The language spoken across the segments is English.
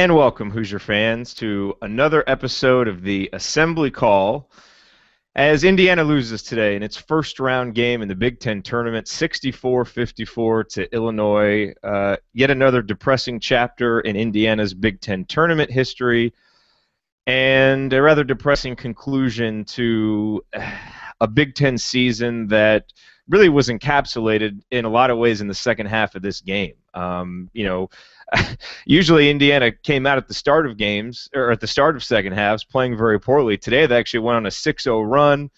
And welcome, Hoosier fans, to another episode of the Assembly Call. As Indiana loses today in its first round game in the Big Ten tournament, 64-54 to Illinois. Yet another depressing chapter in Indiana's Big Ten tournament history, and a rather depressing conclusion to a Big Ten season that really was encapsulated in a lot of ways in the second half of this game. Usually Indiana came out at the start of games, or at the start of second halves, playing very poorly. Today they actually went on a 6-0 run,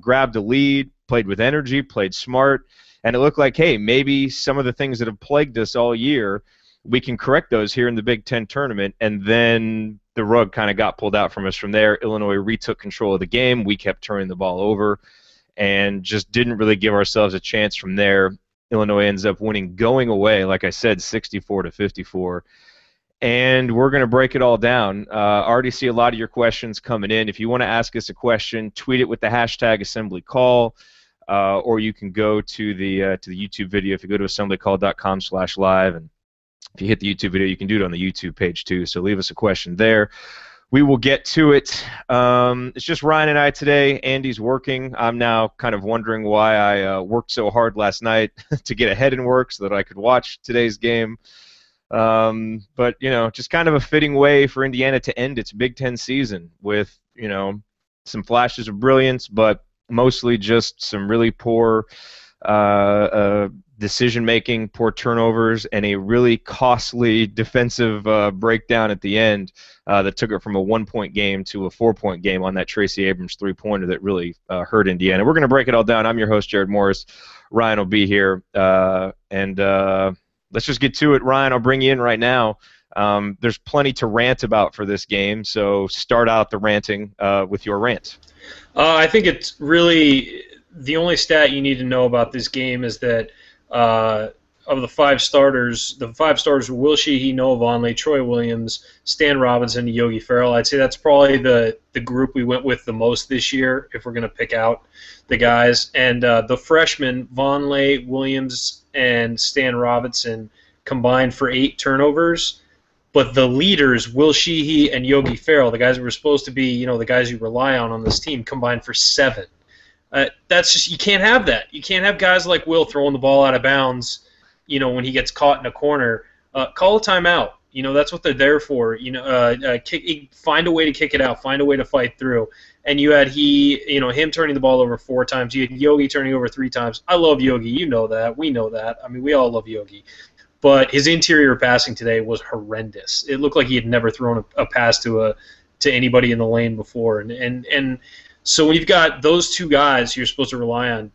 grabbed a lead, played with energy, played smart, and it looked like, hey, maybe some of the things that have plagued us all year, we can correct those here in the Big Ten tournament. And then the rug kind of got pulled out from us from there. Illinois retook control of the game. We kept turning the ball over and just didn't really give ourselves a chance from there. Illinois ends up winning going away, like I said, 64-54. And we're going to break it all down. I already see a lot of your questions coming in. If you want to ask us a question, tweet it with the hashtag AssemblyCall, or you can go to the YouTube video. If you go to assemblycall.com/live, and if you hit the YouTube video, you can do it on the YouTube page too. So leave us a question there. We will get to it. It's just Ryan and I today. Andy's working. I'm now kind of wondering why I worked so hard last night to get ahead in work so that I could watch today's game. But, just kind of a fitting way for Indiana to end its Big Ten season with, some flashes of brilliance, but mostly just some really poor decision-making, poor turnovers, and a really costly defensive breakdown at the end that took it from a one-point game to a four-point game on that Tracy Abrams three-pointer that really hurt Indiana. We're going to break it all down. I'm your host, Jared Morris. Ryan will be here, and let's just get to it. Ryan, I'll bring you in right now. There's plenty to rant about for this game, so start out the ranting with your rant. I think it's really the only stat you need to know about this game is that of the five starters were Will Sheehey, Noah Vonleh, Troy Williams, Stan Robinson, and Yogi Ferrell. I'd say that's probably the group we went with the most this year if we're going to pick out the guys. And the freshmen, Vonleh, Williams, and Stan Robinson, combined for 8 turnovers. But the leaders, Will Sheehey and Yogi Ferrell, the guys that were supposed to be, the guys you rely on this team, combined for 7. That's just, you can't have that. You can't have guys like Will throwing the ball out of bounds, when he gets caught in a corner. Call a timeout. That's what they're there for. Find a way to kick it out. Find a way to fight through. And you had him turning the ball over 4 times. You had Yogi turning over 3 times. I love Yogi. You know that. We know that. I mean, we all love Yogi. But his interior passing today was horrendous. It looked like he had never thrown a pass to anybody in the lane before. And so when you've got those 2 guys you're supposed to rely on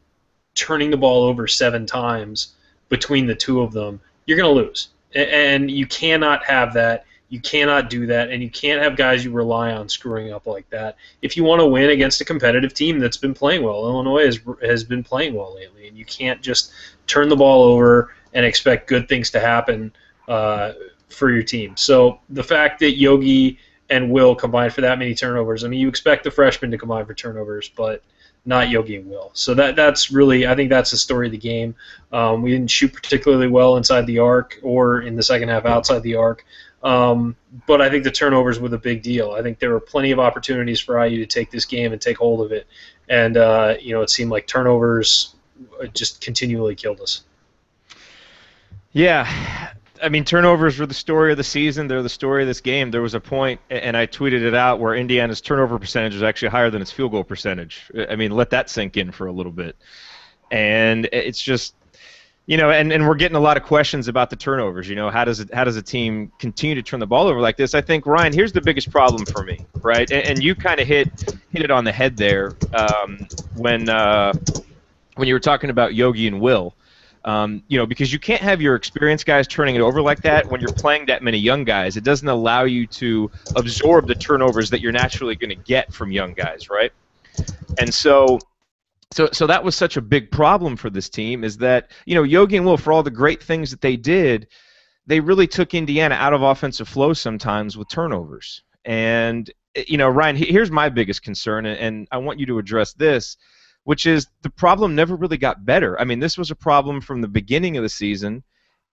turning the ball over 7 times between the 2 of them, you're going to lose. And you cannot have that. You cannot do that. And you can't have guys you rely on screwing up like that if you want to win against a competitive team that's been playing well. Illinois has been playing well lately, and you can't just turn the ball over and expect good things to happen for your team. So the fact that Yogi and Will combined for that many turnovers, I mean, you expect the freshmen to combine for turnovers, but not Yogi and Will. So that's really, I think that's the story of the game. We didn't shoot particularly well inside the arc or in the second half outside the arc. But I think the turnovers were the big deal. I think there were plenty of opportunities for IU to take this game and take hold of it. And, it seemed like turnovers just continually killed us. Yeah, I mean, turnovers were the story of the season. They're the story of this game. There was a point, and I tweeted it out, where Indiana's turnover percentage was actually higher than its field goal percentage. I mean, let that sink in for a little bit. And it's just, and we're getting a lot of questions about the turnovers. How does a team continue to turn the ball over like this? I think, Ryan, here's the biggest problem for me, right? And you kind of hit it on the head there when you were talking about Yogi and Will. Because you can't have your experienced guys turning it over like that when you're playing that many young guys. It doesn't allow you to absorb the turnovers that you're naturally going to get from young guys, right? And so that was such a big problem for this team, is that, Yogi and Will, for all the great things that they did, they really took Indiana out of offensive flow sometimes with turnovers. And, Ryan, here's my biggest concern, and I want you to address this, which is the problem never really got better. I mean, this was a problem from the beginning of the season,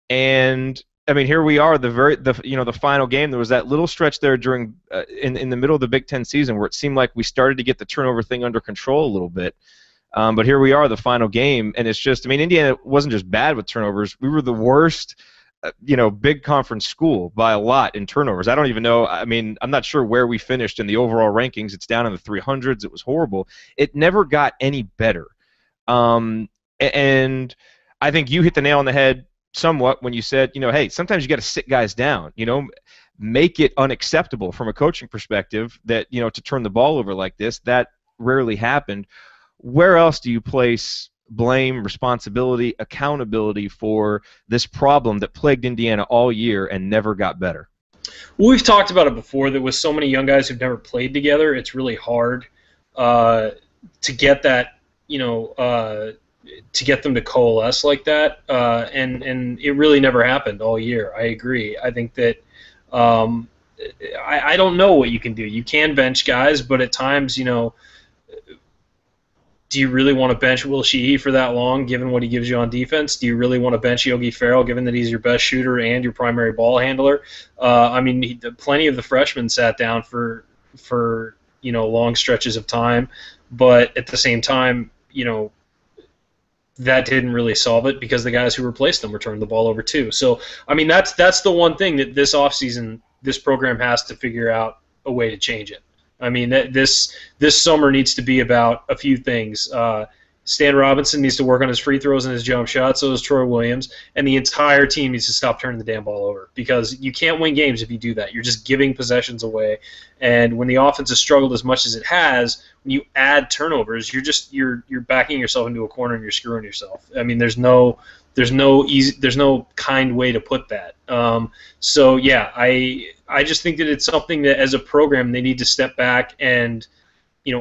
and I mean, here we are, the final game. There was that little stretch there during in the middle of the Big Ten season where it seemed like we started to get the turnover thing under control a little bit. But here we are, the final game, and it's just, I mean, Indiana wasn't just bad with turnovers. We were the worst, big conference school by a lot in turnovers. I don't even know. I mean, I'm not sure where we finished in the overall rankings. It's down in the 300s. It was horrible. It never got any better. And I think you hit the nail on the head somewhat when you said, hey, sometimes you got to sit guys down, make it unacceptable from a coaching perspective that, to turn the ball over like this. That rarely happened. Where else do you place blame, responsibility, accountability for this problem that plagued Indiana all year and never got better? Well, we've talked about it before that with so many young guys who've never played together, it's really hard to get that, to get them to coalesce like that, and it really never happened all year. I agree. I think that I don't know what you can do. You can bench guys, but at times, do you really want to bench Will Sheehy for that long, given what he gives you on defense? Do you really want to bench Yogi Ferrell, given that he's your best shooter and your primary ball handler? Plenty of the freshmen sat down for long stretches of time, but at the same time, that didn't really solve it because the guys who replaced them were turning the ball over too. So, I mean, that's the one thing that this offseason, this program has to figure out a way to change it. I mean, this summer needs to be about a few things. Stan Robinson needs to work on his free throws and his jump shots, so does Troy Williams, and the entire team needs to stop turning the damn ball over because you can't win games if you do that. You're just giving possessions away, and when the offense has struggled as much as it has, when you add turnovers, you're backing yourself into a corner and you're screwing yourself. I mean, there's no kind way to put that. So yeah, I just think that it's something that as a program they need to step back and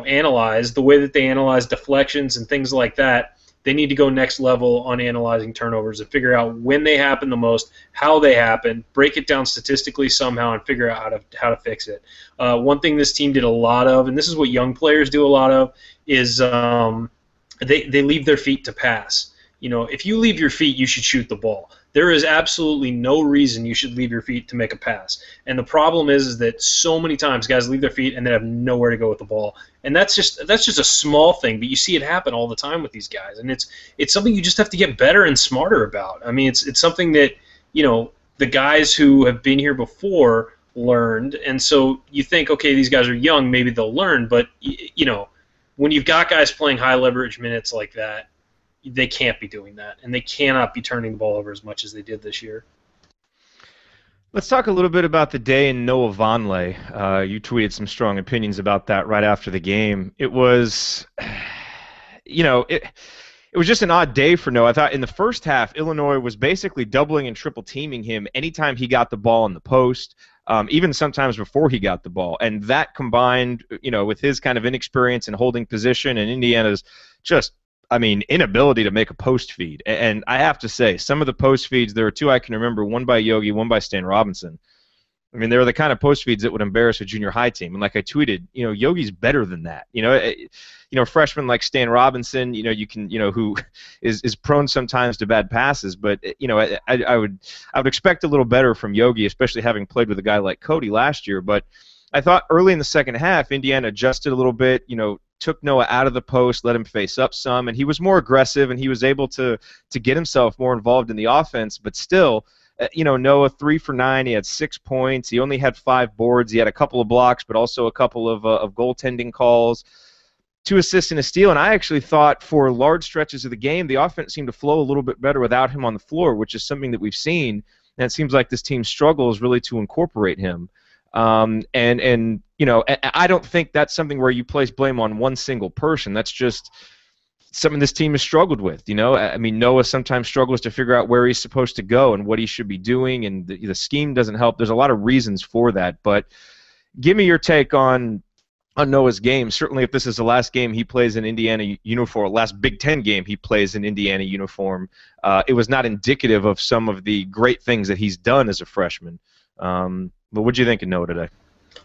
analyze the way that they analyze deflections and things like that. They need to go next level on analyzing turnovers and figure out when they happen the most, how they happen, break it down statistically somehow, and figure out how to fix it. One thing this team did a lot of, and this is what young players do a lot of, is they leave their feet to pass. If you leave your feet, you should shoot the ball. There is absolutely no reason you should leave your feet to make a pass. And the problem is that so many times guys leave their feet and they have nowhere to go with the ball. And that's just a small thing, but you see it happen all the time with these guys. And it's something you just have to get better and smarter about. I mean, it's something that, the guys who have been here before learned. And so you think, okay, these guys are young, maybe they'll learn. But, when you've got guys playing high leverage minutes like that, they can't be doing that, and they cannot be turning the ball over as much as they did this year. Let's talk a little bit about the day in Noah Vonleh. You tweeted some strong opinions about that right after the game. It was, it was just an odd day for Noah. I thought in the first half, Illinois was basically doubling and triple teaming him anytime he got the ball in the post, even sometimes before he got the ball. And that combined, with his kind of inexperience in holding position and Indiana's just inability to make a post feed. And I have to say, some of the post feeds, there are two I can remember, one by Yogi, one by Stan Robinson. I mean, they were the kind of post feeds that would embarrass a junior high team. And like I tweeted, Yogi's better than that. Freshmen like Stan Robinson, who is prone sometimes to bad passes, but I would expect a little better from Yogi, especially having played with a guy like Cody last year. But I thought early in the second half, Indiana adjusted a little bit, took Noah out of the post, let him face up some, and he was more aggressive, and he was able to get himself more involved in the offense. But still, Noah 3 for 9, he had 6 points, he only had 5 boards, he had a couple of blocks, but also a couple of goaltending calls, 2 assists and a steal. And I actually thought for large stretches of the game, the offense seemed to flow a little bit better without him on the floor, which is something that we've seen, and it seems like this team struggles really to incorporate him. I don't think that's something where you place blame on one single person. That's just something this team has struggled with. Noah sometimes struggles to figure out where he's supposed to go and what he should be doing, and the scheme doesn't help. There's a lot of reasons for that, but give me your take on Noah's game. Certainly, if this is the last game he plays in Indiana uniform, last Big Ten game he plays in Indiana uniform, it was not indicative of some of the great things that he's done as a freshman. But what do you think of Noah today?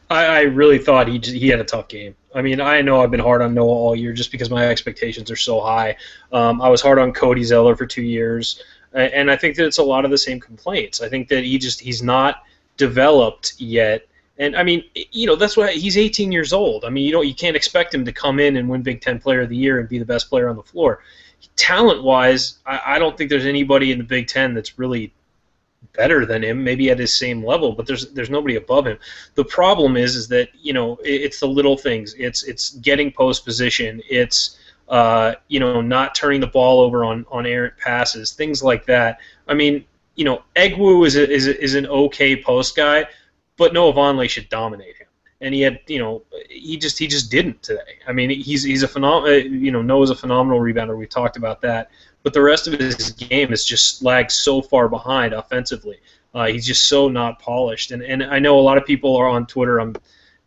I really thought he had a tough game. I mean, I know I've been hard on Noah all year just because my expectations are so high. I was hard on Cody Zeller for 2 years. And I think that it's a lot of the same complaints. I think that he's not developed yet. And I mean, that's why he's 18 years old. I mean, you can't expect him to come in and win Big Ten Player of the Year and be the best player on the floor. Talent-wise, I don't think there's anybody in the Big Ten that's really better than him, maybe at his same level, but there's nobody above him. The problem is that it's the little things. It's getting post position. It's not turning the ball over on errant passes, things like that. I mean, Egwu is an okay post guy, but Noah Vonleh should dominate him. And he had, he just didn't today. I mean, he's a phenomenal, Noah's a phenomenal rebounder. We've talked about that. But the rest of his game is just lagged so far behind offensively. He's just so not polished. And I know a lot of people are on Twitter. I'm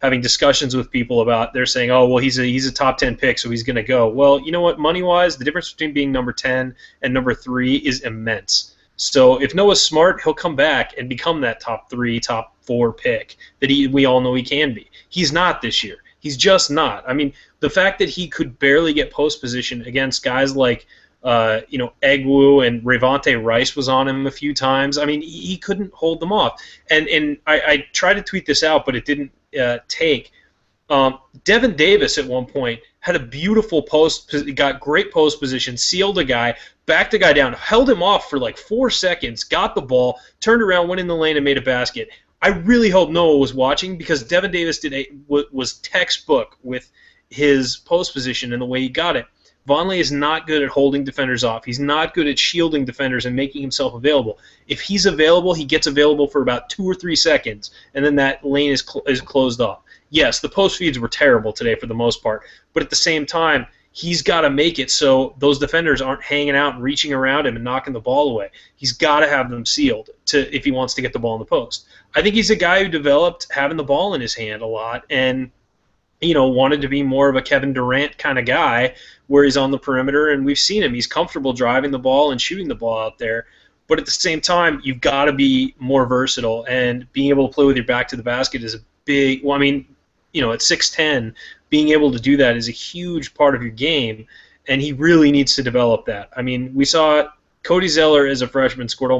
having discussions with people about, they're saying, oh, well, he's a top 10 pick, so he's going to go. Well, you know what? Money-wise, the difference between being number 10 and number 3 is immense. So if Noah's smart, he'll come back and become that top 3, top 4 pick that we all know he can be. He's not this year. He's just not. I mean, the fact that he could barely get post position against guys like Egwu and Rayvonte Rice was on him a few times. I mean, he couldn't hold them off. And I tried to tweet this out, but it didn't take. Devin Davis at one point had a beautiful post, got great post position, sealed a guy, backed a guy down, held him off for like 4 seconds, got the ball, turned around, went in the lane, and made a basket. I really hope Noah was watching, because Devin Davis was textbook with his post position and the way he got it. Vonleh is not good at holding defenders off. He's not good at shielding defenders and making himself available. If he's available, he gets available for about 2 or 3 seconds, and then that lane is closed off. Yes, the post feeds were terrible today for the most part, but at the same time, he's got to make it so those defenders aren't hanging out and reaching around him and knocking the ball away. He's got to have them sealed if he wants to get the ball in the post. I think he's a guy who developed having the ball in his hand a lot and wanted to be more of a Kevin Durant kind of guy where he's on the perimeter, and we've seen him. He's comfortable driving the ball and shooting the ball out there. But at the same time, you've got to be more versatile, and being able to play with your back to the basket is a big – well, I mean, at 6'10", being able to do that is a huge part of your game, and he really needs to develop that. I mean, we saw Cody Zeller as a freshman scored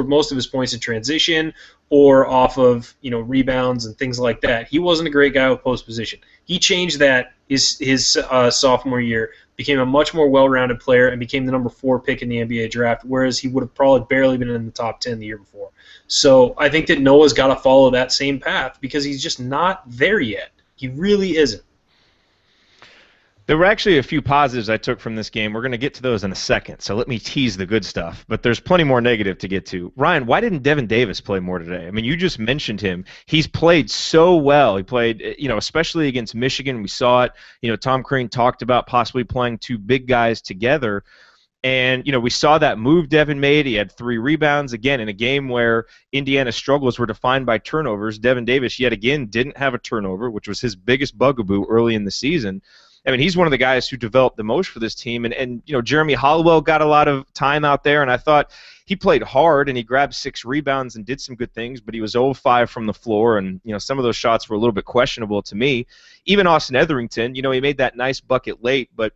most of his points in transition or off of rebounds and things like that. He wasn't a great guy with post position. He changed that his sophomore year, became a much more well-rounded player, and became the number 4 pick in the NBA draft, whereas he would have probably barely been in the top 10 the year before. So I think that Noah's got to follow that same path, because he's just not there yet. He really isn't. There were actually a few positives I took from this game. We're going to get to those in a second, so let me tease the good stuff. But there's plenty more negative to get to. Ryan, why didn't Devin Davis play more today? I mean, you just mentioned him. He's played so well. He played, especially against Michigan. We saw it. Tom Crean talked about possibly playing 2 big guys together. And, we saw that move Devin made. He had 3 rebounds. Again, in a game where Indiana's struggles were defined by turnovers, Devin Davis, yet again, didn't have a turnover, which was his biggest bugaboo early in the season. I mean, he's one of the guys who developed the most for this team. And Jeremy Hollowell got a lot of time out there, and I thought he played hard, and he grabbed 6 rebounds and did some good things, but he was 0-5 from the floor, and, some of those shots were a little bit questionable to me. Even Austin Etherington, he made that nice bucket late, but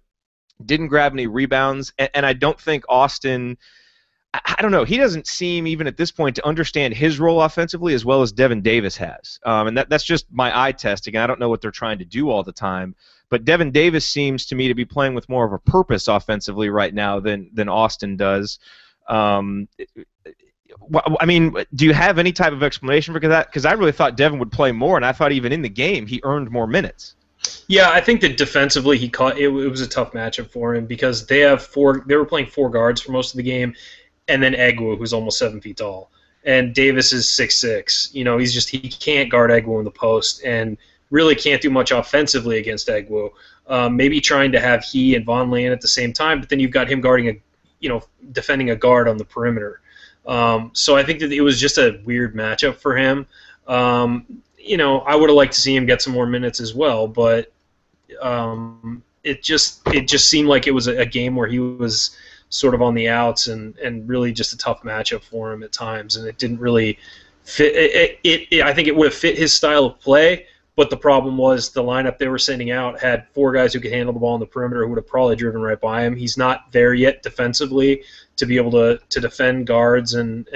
didn't grab any rebounds, and I don't think Austin – I don't know. He doesn't seem, even at this point, to understand his role offensively as well as Devin Davis has. And that's just my eye testing. I don't know what they're trying to do all the time. But Devin Davis seems to me to be playing with more of a purpose offensively right now than Austin does. I mean, do you have any type of explanation for that? Because I really thought Devin would play more, and I thought even in the game he earned more minutes. Yeah, I think that defensively it was a tough matchup for him, because they were playing 4 guards for most of the game, and then Egwu, who's almost 7 feet tall, and Davis is 6'6". He can't guard Egwu in the post, and really can't do much offensively against Egwu. Maybe trying to have he and Vonleh in at the same time, but then you've got him guarding defending a guard on the perimeter. So I think that it was just a weird matchup for him. I would have liked to see him get some more minutes as well, but it just seemed like it was a game where he was sort of on the outs and really just a tough matchup for him at times, and it didn't really fit. I think it would have fit his style of play, But the problem was the lineup they were sending out had 4 guys who could handle the ball on the perimeter who would have probably driven right by him. He's not there yet defensively to be able to defend guards and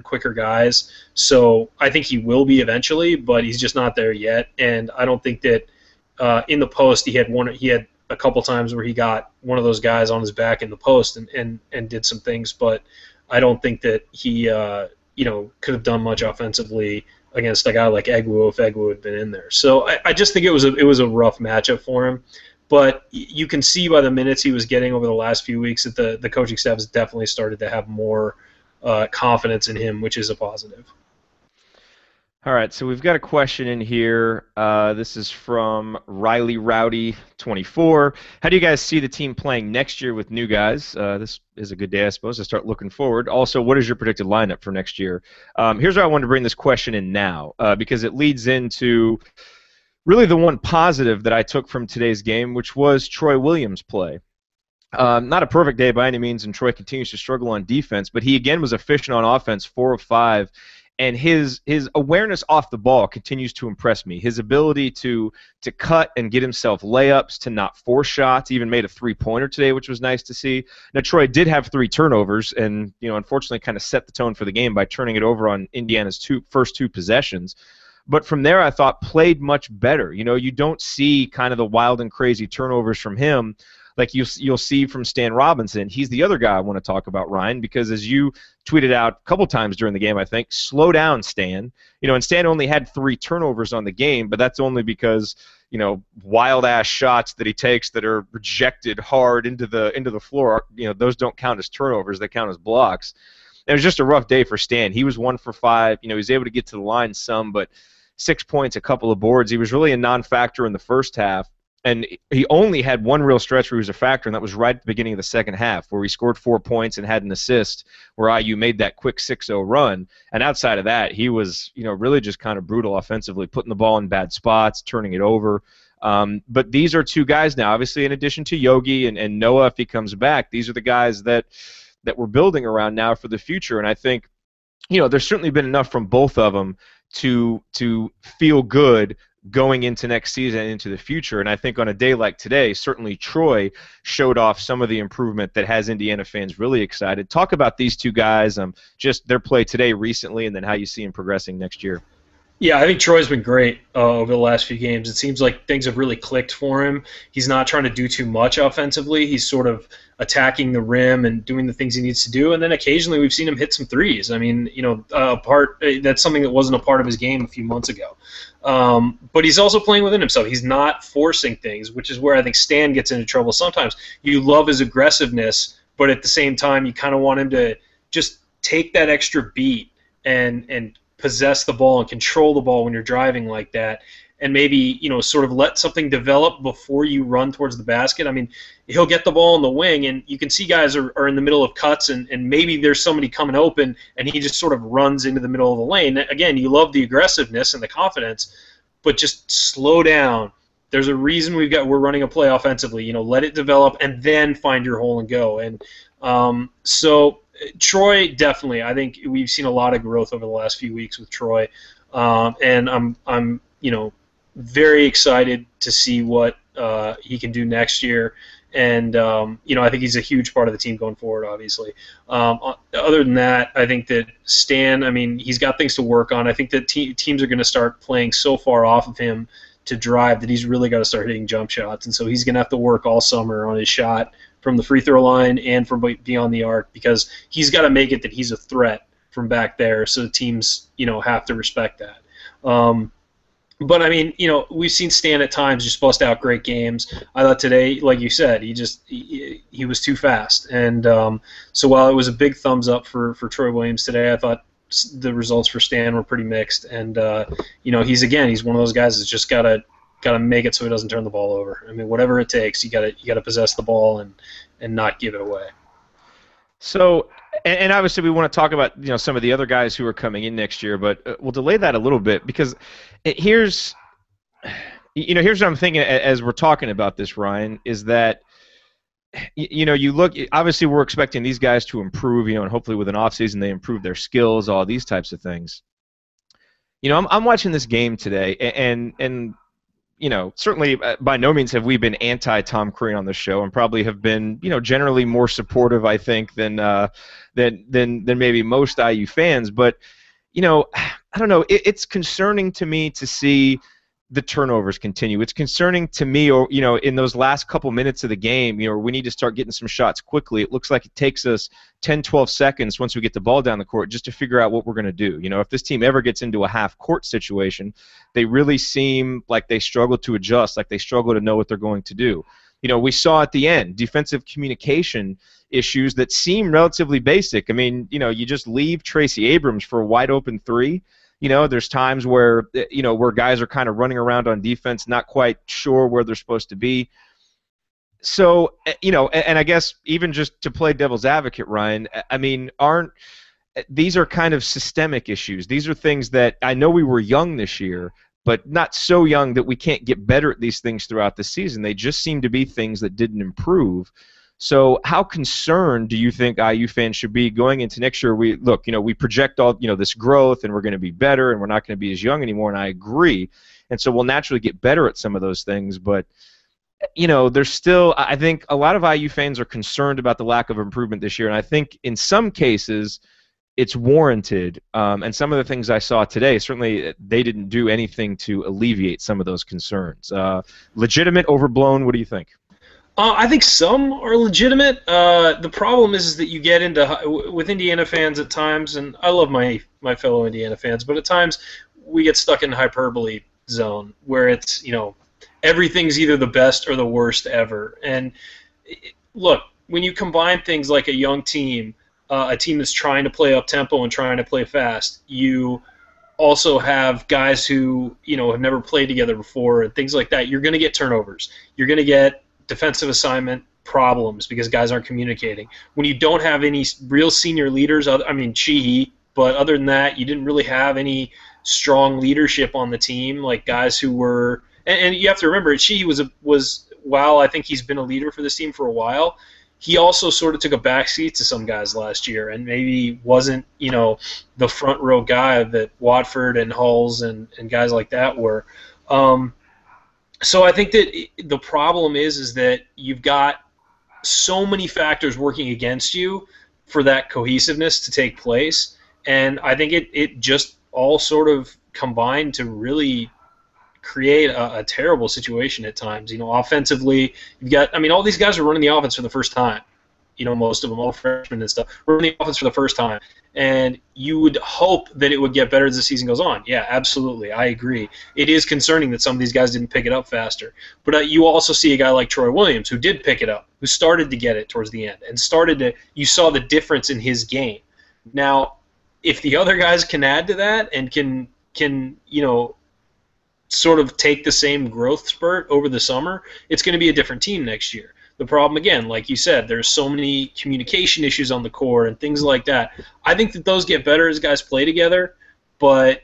quicker guys. So I think he will be eventually, but he's just not there yet. And I don't think that in the post he had a couple times where he got one of those guys on his back in the post and did some things, but I don't think that he could have done much offensively against a guy like Egwu if Egwu had been in there. So I just think it was a rough matchup for him. But you can see by the minutes he was getting over the last few weeks that the coaching staff has definitely started to have more confidence in him, which is a positive. All right, so we've got a question in here. This is from Riley Rowdy 24. How do you guys see the team playing next year with new guys? This is a good day, I suppose, to start looking forward. Also, what is your predicted lineup for next year? Here's why I wanted to bring this question in now, because it leads into really the one positive that I took from today's game, which was Troy Williams' play. Not a perfect day by any means, and Troy continues to struggle on defense, but he again was efficient on offense, 4 of 5. And his awareness off the ball continues to impress me. His ability to cut and get himself layups, to not force shots, even made a 3-pointer today, which was nice to see. Now, Troy did have 3 turnovers and, unfortunately kind of set the tone for the game by turning it over on Indiana's first 2 possessions. But from there, I thought played much better. You don't see kind of the wild and crazy turnovers from him like you'll see from Stan Robinson. He's the other guy I want to talk about, Ryan, because as you tweeted out a couple times during the game, I think, slow down, Stan. And Stan only had 3 turnovers on the game, but that's only because, wild-ass shots that he takes that are rejected hard into the floor, those don't count as turnovers. They count as blocks. It was just a rough day for Stan. He was 1 for 5. He was able to get to the line some, but 6 points, a couple of boards. He was really a non-factor in the first half. And he only had one real stretch where he was a factor, and that was right at the beginning of the second half, where he scored 4 points and had an assist, where IU made that quick 6-0 run. And outside of that, he was, really just kind of brutal offensively, putting the ball in bad spots, turning it over. But these are 2 guys now, obviously, in addition to Yogi and Noah, if he comes back. These are the guys that we're building around now for the future. And I think, there's certainly been enough from both of them to feel good going into next season and into the future. And I think on a day like today, certainly Troy showed off some of the improvement that has Indiana fans really excited. Talk about these 2 guys, just their play today recently, and then how you see them progressing next year. Yeah, I think Troy's been great over the last few games. It seems like things have really clicked for him. He's not trying to do too much offensively. He's sort of attacking the rim and doing the things he needs to do. And then occasionally we've seen him hit some threes. I mean, that's something that wasn't a part of his game a few months ago. But he's also playing within himself. He's not forcing things, which is where I think Stan gets into trouble sometimes. You love his aggressiveness, but at the same time you kind of want him to just take that extra beat and possess the ball and control the ball when you're driving like that, and maybe sort of let something develop before you run towards the basket. I mean, he'll get the ball in the wing, and you can see guys are in the middle of cuts, and maybe there's somebody coming open, and he just sort of runs into the middle of the lane. Again, you love the aggressiveness and the confidence, but just slow down. There's a reason we're running a play offensively. Let it develop, and then find your hole and go. And so Troy, definitely. I think we've seen a lot of growth over the last few weeks with Troy, and I'm very excited to see what he can do next year. And I think he's a huge part of the team going forward. Obviously, other than that, I think that Stan. I mean, he's got things to work on. I think that teams are going to start playing so far off of him to drive that he's really got to start hitting jump shots, and so he's going to have to work all summer on his shot from the free throw line and from beyond the arc, because he's got to make it that he's a threat from back there, so the teams have to respect that. But I mean, we've seen Stan at times just bust out great games. I thought today, like you said, he was too fast, and so while it was a big thumbs up for Troy Williams today, I thought the results for Stan were pretty mixed. And he's one of those guys that's just gotta make it so he doesn't turn the ball over. I mean, whatever it takes, you gotta possess the ball and not give it away. So, and obviously we want to talk about some of the other guys who are coming in next year, but we'll delay that a little bit, because here's what I'm thinking as we're talking about this, Ryan, is that you look, obviously we're expecting these guys to improve, and hopefully with an offseason they improve their skills, all these types of things. I'm watching this game today, and certainly by no means have we been anti-Tom Crean on the show, and probably have been, generally more supportive, I think, than maybe most IU fans. But, I don't know. It's concerning to me to see the turnovers continue. It's concerning to me, or in those last couple minutes of the game, we need to start getting some shots quickly. It looks like it takes us 10, 12 seconds once we get the ball down the court just to figure out what we're going to do. If this team ever gets into a half-court situation, they really seem like they struggle to adjust, like they struggle to know what they're going to do. We saw at the end defensive communication issues that seem relatively basic. I mean, you just leave Tracy Abrams for a wide-open three. There's times where guys are kind of running around on defense, not quite sure where they're supposed to be. So, and I guess even just to play devil's advocate, Ryan, I mean, these are kind of systemic issues. These are things that I know we were young this year, but not so young that we can't get better at these things throughout the season. They just seem to be things that didn't improve. So how concerned do you think IU fans should be going into next year? We project all, this growth, and we're going to be better, and we're not going to be as young anymore, and I agree. And so we'll naturally get better at some of those things, but there's still, I think a lot of IU fans are concerned about the lack of improvement this year, and I think in some cases it's warranted. And some of the things I saw today, certainly they didn't do anything to alleviate some of those concerns. Legitimate, overblown, what do you think? I think some are legitimate. The problem is that you get into with Indiana fans at times, and I love my fellow Indiana fans, but at times we get stuck in hyperbole zone where it's everything's either the best or the worst ever. And look, when you combine things like a young team, a team that's trying to play up tempo and trying to play fast, you also have guys who have never played together before and things like that. You're going to get turnovers. You're going to get defensive assignment problems because guys aren't communicating. When you don't have any real senior leaders, Sheehy, but other than that, you didn't really have any strong leadership on the team, like guys who were. And you have to remember, Sheehy was while I think he's been a leader for this team for a while, he also sort of took a backseat to some guys last year, and maybe wasn't the front row guy that Watford and Hulls and guys like that were. So I think that the problem is that you've got so many factors working against you for that cohesiveness to take place, and I think it just all sort of combined to really create a terrible situation at times. Offensively, you've got, all these guys are running the offense for the first time. Most of them, all freshmen and stuff, running the offense for the first time. And you would hope that it would get better as the season goes on. Yeah, absolutely. I agree. It is concerning that some of these guys didn't pick it up faster. But you also see a guy like Troy Williams who did pick it up, who started to get it towards the end, and you saw the difference in his game. Now, if the other guys can add to that and can sort of take the same growth spurt over the summer, it's going to be a different team next year. The problem, again, like you said, there's so many communication issues on the court and things like that. I think that those get better as guys play together, but,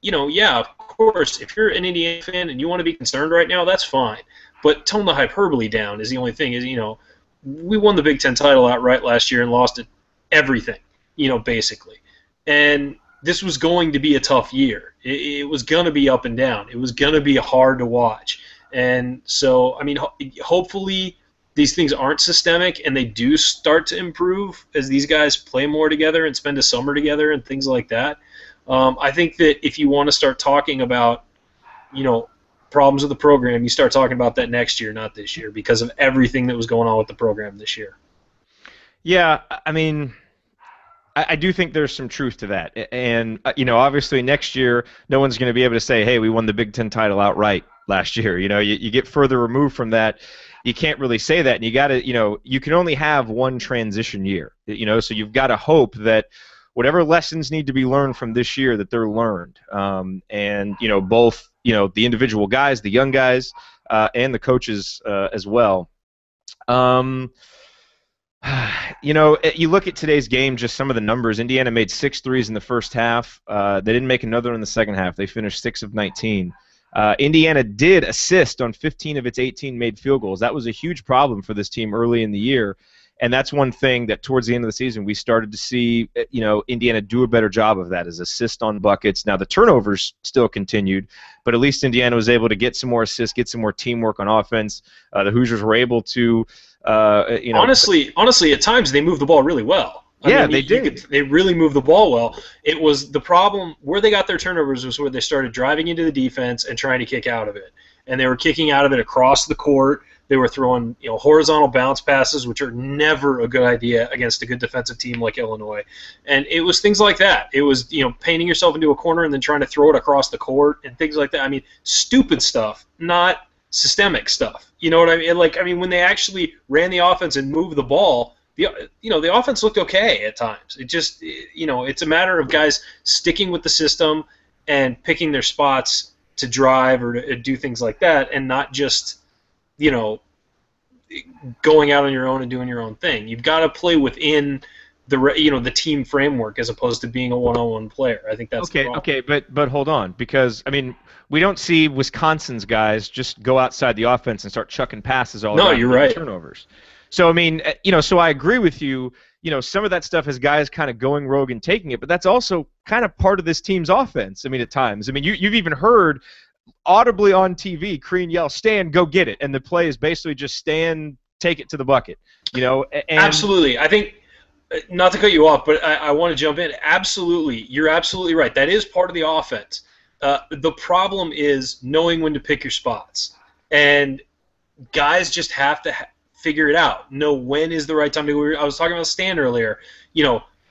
yeah, of course, if you're an Indiana fan and you want to be concerned right now, that's fine. But tone the hyperbole down is the only thing. We won the Big Ten title outright last year and lost it everything, basically. And this was going to be a tough year. It was going to be up and down. It was going to be hard to watch. And so, hopefully these things aren't systemic and they do start to improve as these guys play more together and spend a summer together and things like that. I think that if you want to start talking about, problems with the program, you start talking about that next year, not this year, because of everything that was going on with the program this year. Yeah, I do think there's some truth to that. And, obviously next year, no one's going to be able to say, hey, we won the Big Ten title outright last year. You get further removed from that. You can't really say that. And you got to, you can only have one transition year, so you've got to hope that whatever lessons need to be learned from this year, that they're learned. And, both, the individual guys, the young guys, and the coaches as well. You look at today's game, just some of the numbers. Indiana made 6 threes in the first half. They didn't make another in the second half. They finished 6 of 19. Indiana did assist on 15 of its 18 made field goals. That was a huge problem for this team early in the year. And that's one thing that towards the end of the season we started to see, Indiana do a better job of that, is assist on buckets. Now the turnovers still continued, but at least Indiana was able to get some more assists, get some more teamwork on offense. The Hoosiers were able to, honestly, at times they moved the ball really well. I mean, they did. They really moved the ball well. It was the problem where they got their turnovers was where they started driving into the defense and trying to kick out of it. And they were kicking out of it across the court. They were throwing horizontal bounce passes, which are never a good idea against a good defensive team like Illinois. And it was things like that. It was painting yourself into a corner and then trying to throw it across the court and things like that. I mean, stupid stuff, not systemic stuff. You know what I mean? Like, when they actually ran the offense and moved the ball, the offense looked okay at times. It just, it's a matter of guys sticking with the system and picking their spots to drive or to do things like that, and not just, going out on your own and doing your own thing. You've got to play within the team framework as opposed to being a one-on-one player. I think that's the problem. Okay, but hold on, because we don't see Wisconsin's guys just go outside the offense and start chucking passes all around. No, you're right. Turnovers. So so I agree with you. Some of that stuff is guys kind of going rogue and taking it, but that's also kind of part of this team's offense. At times. You've even heard audibly on TV Crean yell, "Stand, go get it," and the play is basically just stand, take it to the bucket. Absolutely. I think, not to cut you off, but I want to jump in. Absolutely, you're absolutely right. That is part of the offense. The problem is knowing when to pick your spots, and guys just have to figure it out. Know when is the right time to go. I was talking about stand earlier.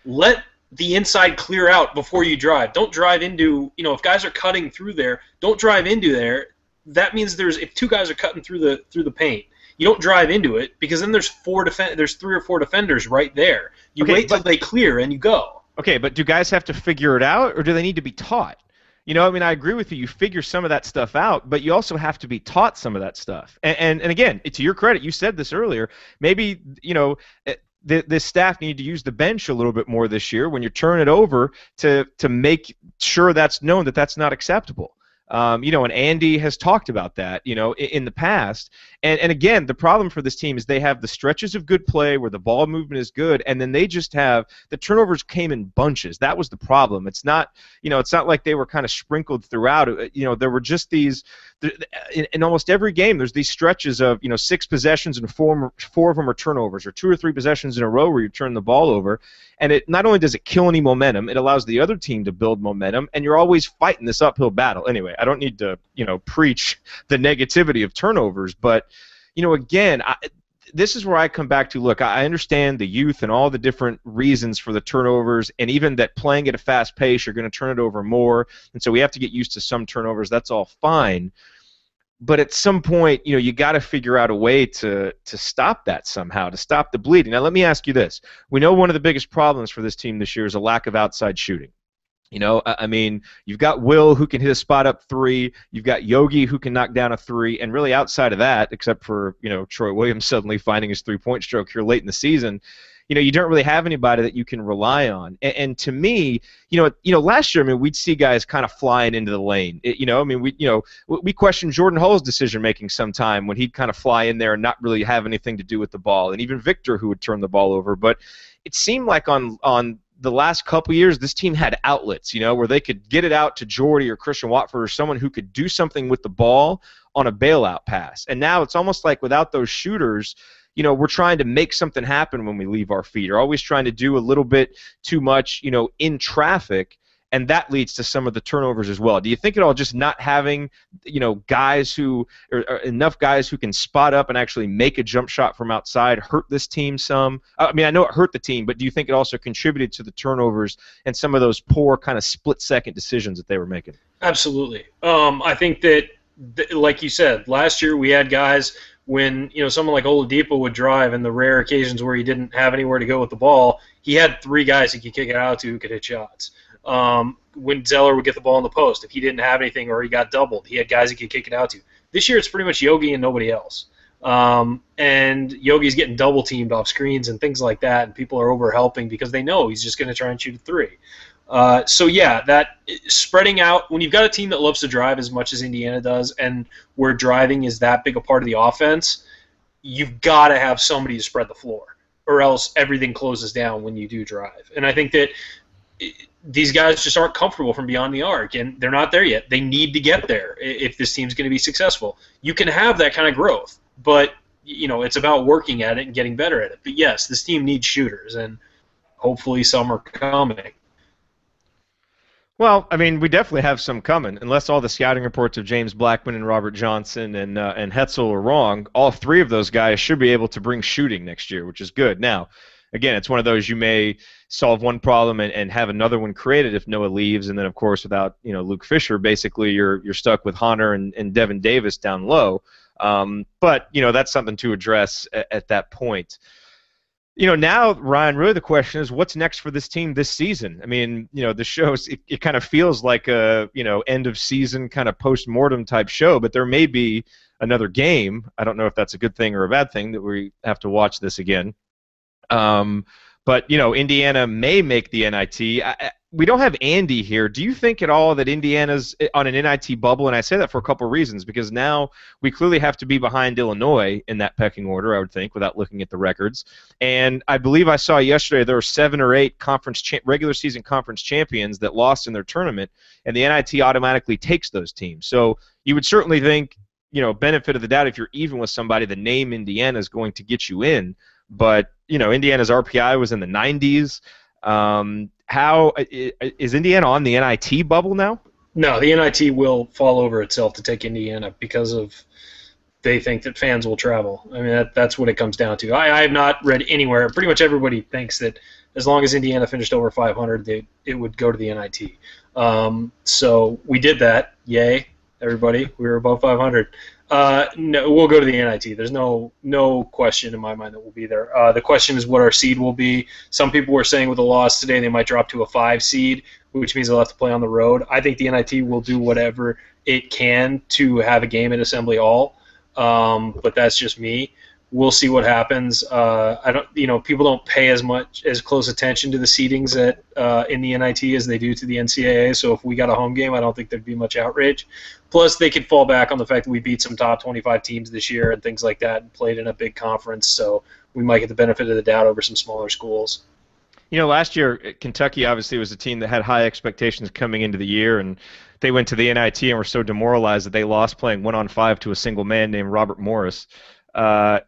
Let the inside clear out before you drive. Don't drive into, if guys are cutting through there, don't drive into there. That means if two guys are cutting through the paint, you don't drive into it, because then there's 3 or 4 defenders right there. You wait till they clear and you go. Okay, but do guys have to figure it out, or do they need to be taught? I agree with you. You figure some of that stuff out, but you also have to be taught some of that stuff. And again, to your credit, you said this earlier. Maybe the staff need to use the bench a little bit more this year when you turn it over to make sure that's known that that's not acceptable. And Andy has talked about that, in the past. And again, the problem for this team is they have the stretches of good play where the ball movement is good, and then they just have the turnovers came in bunches. That was the problem. It's not like they were kind of sprinkled throughout. There were just these in almost every game. There's these stretches of 6 possessions and 4 of them are turnovers, or 2 or 3 possessions in a row where you turn the ball over. And it not only does it kill any momentum, it allows the other team to build momentum, and you're always fighting this uphill battle. Anyway, I don't need to preach the negativity of turnovers, but again, this is where I come back to, look, I understand the youth and all the different reasons for the turnovers, and even that playing at a fast pace, you're going to turn it over more, and so we have to get used to some turnovers. That's all fine. But at some point, you got to figure out a way to stop that somehow, to stop the bleeding. Now, let me ask you this. We know one of the biggest problems for this team this year is a lack of outside shooting. You've got Will, who can hit a spot up 3. You've got Yogi, who can knock down a 3. And really outside of that, except for, Troy Williams suddenly finding his three-point stroke here late in the season, you don't really have anybody that you can rely on. And to me, last year, we'd see guys kind of flying into the lane. We questioned Jordan Hull's decision-making sometime when he'd kind of fly in there and not really have anything to do with the ball, and even Victor, who would turn the ball over. But it seemed like on the last couple years, this team had outlets, where they could get it out to Jordy or Christian Watford or someone who could do something with the ball on a bailout pass. And now it's almost like without those shooters, we're trying to make something happen when we leave our feet, or always trying to do a little bit too much, in traffic, and that leads to some of the turnovers as well. Do you think at all just not having, guys who or enough guys who can spot up and actually make a jump shot from outside hurt this team some? I know it hurt the team, but do you think it also contributed to the turnovers and some of those poor kind of split-second decisions that they were making? Absolutely. I think that, like you said, last year we had guys when someone like Oladipo would drive, and the rare occasions where he didn't have anywhere to go with the ball, he had 3 guys he could kick it out to who could hit shots. When Zeller would get the ball in the post, if he didn't have anything or he got doubled, he had guys he could kick it out to. This year it's pretty much Yogi and nobody else. And Yogi's getting double teamed off screens and things like that, and people are over helping because they know he's just going to try and shoot a 3. So yeah, that spreading out, when you've got a team that loves to drive as much as Indiana does, and where driving is that big a part of the offense, you've got to have somebody to spread the floor. or else everything closes down when you do drive. And I think that these guys just aren't comfortable from beyond the arc, and they're not there yet. They need to get there if this team's going to be successful. You can have that kind of growth, but it's about working at it and getting better at it. But yes, this team needs shooters, and hopefully some are coming. Well, I mean, we definitely have some coming, unless all the scouting reports of James Blackman and Robert Johnson and Hetzel are wrong. All three of those guys should be able to bring shooting next year, which is good. Now, again, it's one of those you may solve one problem and have another one created if Noah leaves, and then of course without Luke Fisher, basically you're stuck with Hunter and Devin Davis down low. But that's something to address at that point. Now, Ryan, really the question is what's next for this team this season? I mean, the shows, it kind of feels like a, end of season kind of post-mortem type show, but there may be another game. I don't know if that's a good thing or a bad thing that we have to watch this again. But, Indiana may make the NIT. We don't have Andy here. Do you think at all that Indiana's on an NIT bubble? And I say that for a couple of reasons, because now we clearly have to be behind Illinois in that pecking order, I would think, without looking at the records. And I believe I saw yesterday there were 7 or 8 regular season conference champions that lost in their tournament, and the NIT automatically takes those teams. So you would certainly think, benefit of the doubt, if you're even with somebody, the name Indiana is going to get you in. But, Indiana's RPI was in the 90s. How is Indiana on the NIT bubble now? No, the NIT will fall over itself to take Indiana because of they think that fans will travel. I mean, that's what it comes down to. I have not read anywhere. Pretty much everybody thinks that as long as Indiana finished over 500, it would go to the NIT. So we did that. Yay, everybody. We were above 500. No, we'll go to the NIT. There's no question in my mind that we'll be there. The question is what our seed will be. Some people were saying with a loss today they might drop to a 5 seed, which means they'll have to play on the road. I think the NIT will do whatever it can to have a game at Assembly Hall, but that's just me. We'll see what happens. I don't, people don't pay as close attention to the seedings in the NIT as they do to the NCAA. So if we got a home game, I don't think there'd be much outrage. Plus, they could fall back on the fact that we beat some top 25 teams this year and things like that, and played in a big conference. So we might get the benefit of the doubt over some smaller schools. Last year Kentucky obviously was a team that had high expectations coming into the year, and they went to the NIT and were so demoralized that they lost playing 1-on-5 to a single man named Robert Morris. Do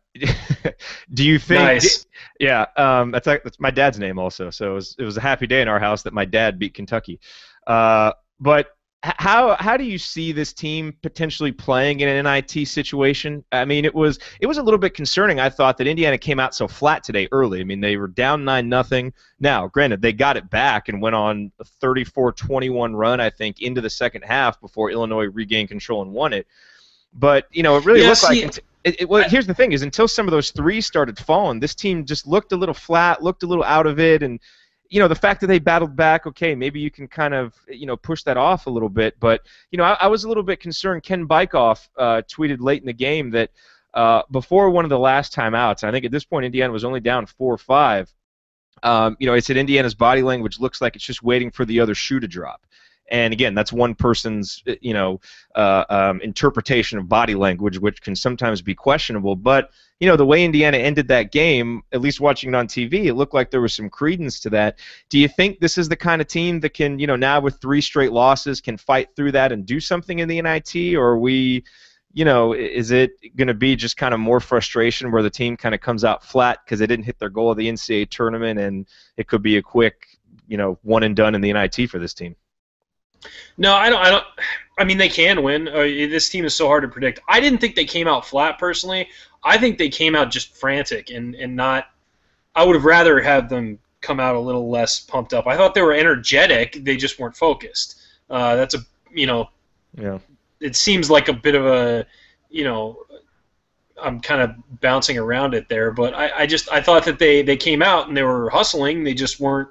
you think? Nice. Yeah, that's my dad's name also. So it was a happy day in our house that my dad beat Kentucky. But how do you see this team potentially playing in an NIT situation? I mean, it was a little bit concerning. I thought that Indiana came out so flat today early. I mean, they were down 9-0. Now, granted, they got it back and went on a 34-21 run, I think, into the second half before Illinois regained control and won it. But it really looked like. Well, here's the thing: is until some of those threes started falling, this team just looked a little flat, looked a little out of it, and the fact that they battled back, okay, maybe you can kind of push that off a little bit. But I was a little bit concerned. Ken Bykoff tweeted late in the game that before one of the last timeouts, I think at this point Indiana was only down 4-5. It said Indiana's body language looks like it's just waiting for the other shoe to drop. And again, that's one person's, interpretation of body language, which can sometimes be questionable. But the way Indiana ended that game, at least watching it on TV, it looked like there was some credence to that. Do you think this is the kind of team that can, now with 3 straight losses, can fight through that and do something in the NIT, or are we, is it going to be just kind of more frustration where the team kind of comes out flat because they didn't hit their goal of the NCAA tournament, and it could be a quick, one and done in the NIT for this team? No, I don't. I mean, they can win. This team is so hard to predict. I didn't think they came out flat personally. I think they came out just frantic and not. I would have rather had them come out a little less pumped up. I thought they were energetic. They just weren't focused. That's a Yeah. It seems like a bit of a I'm kind of bouncing around it there, but I thought that they came out and they were hustling. They just weren't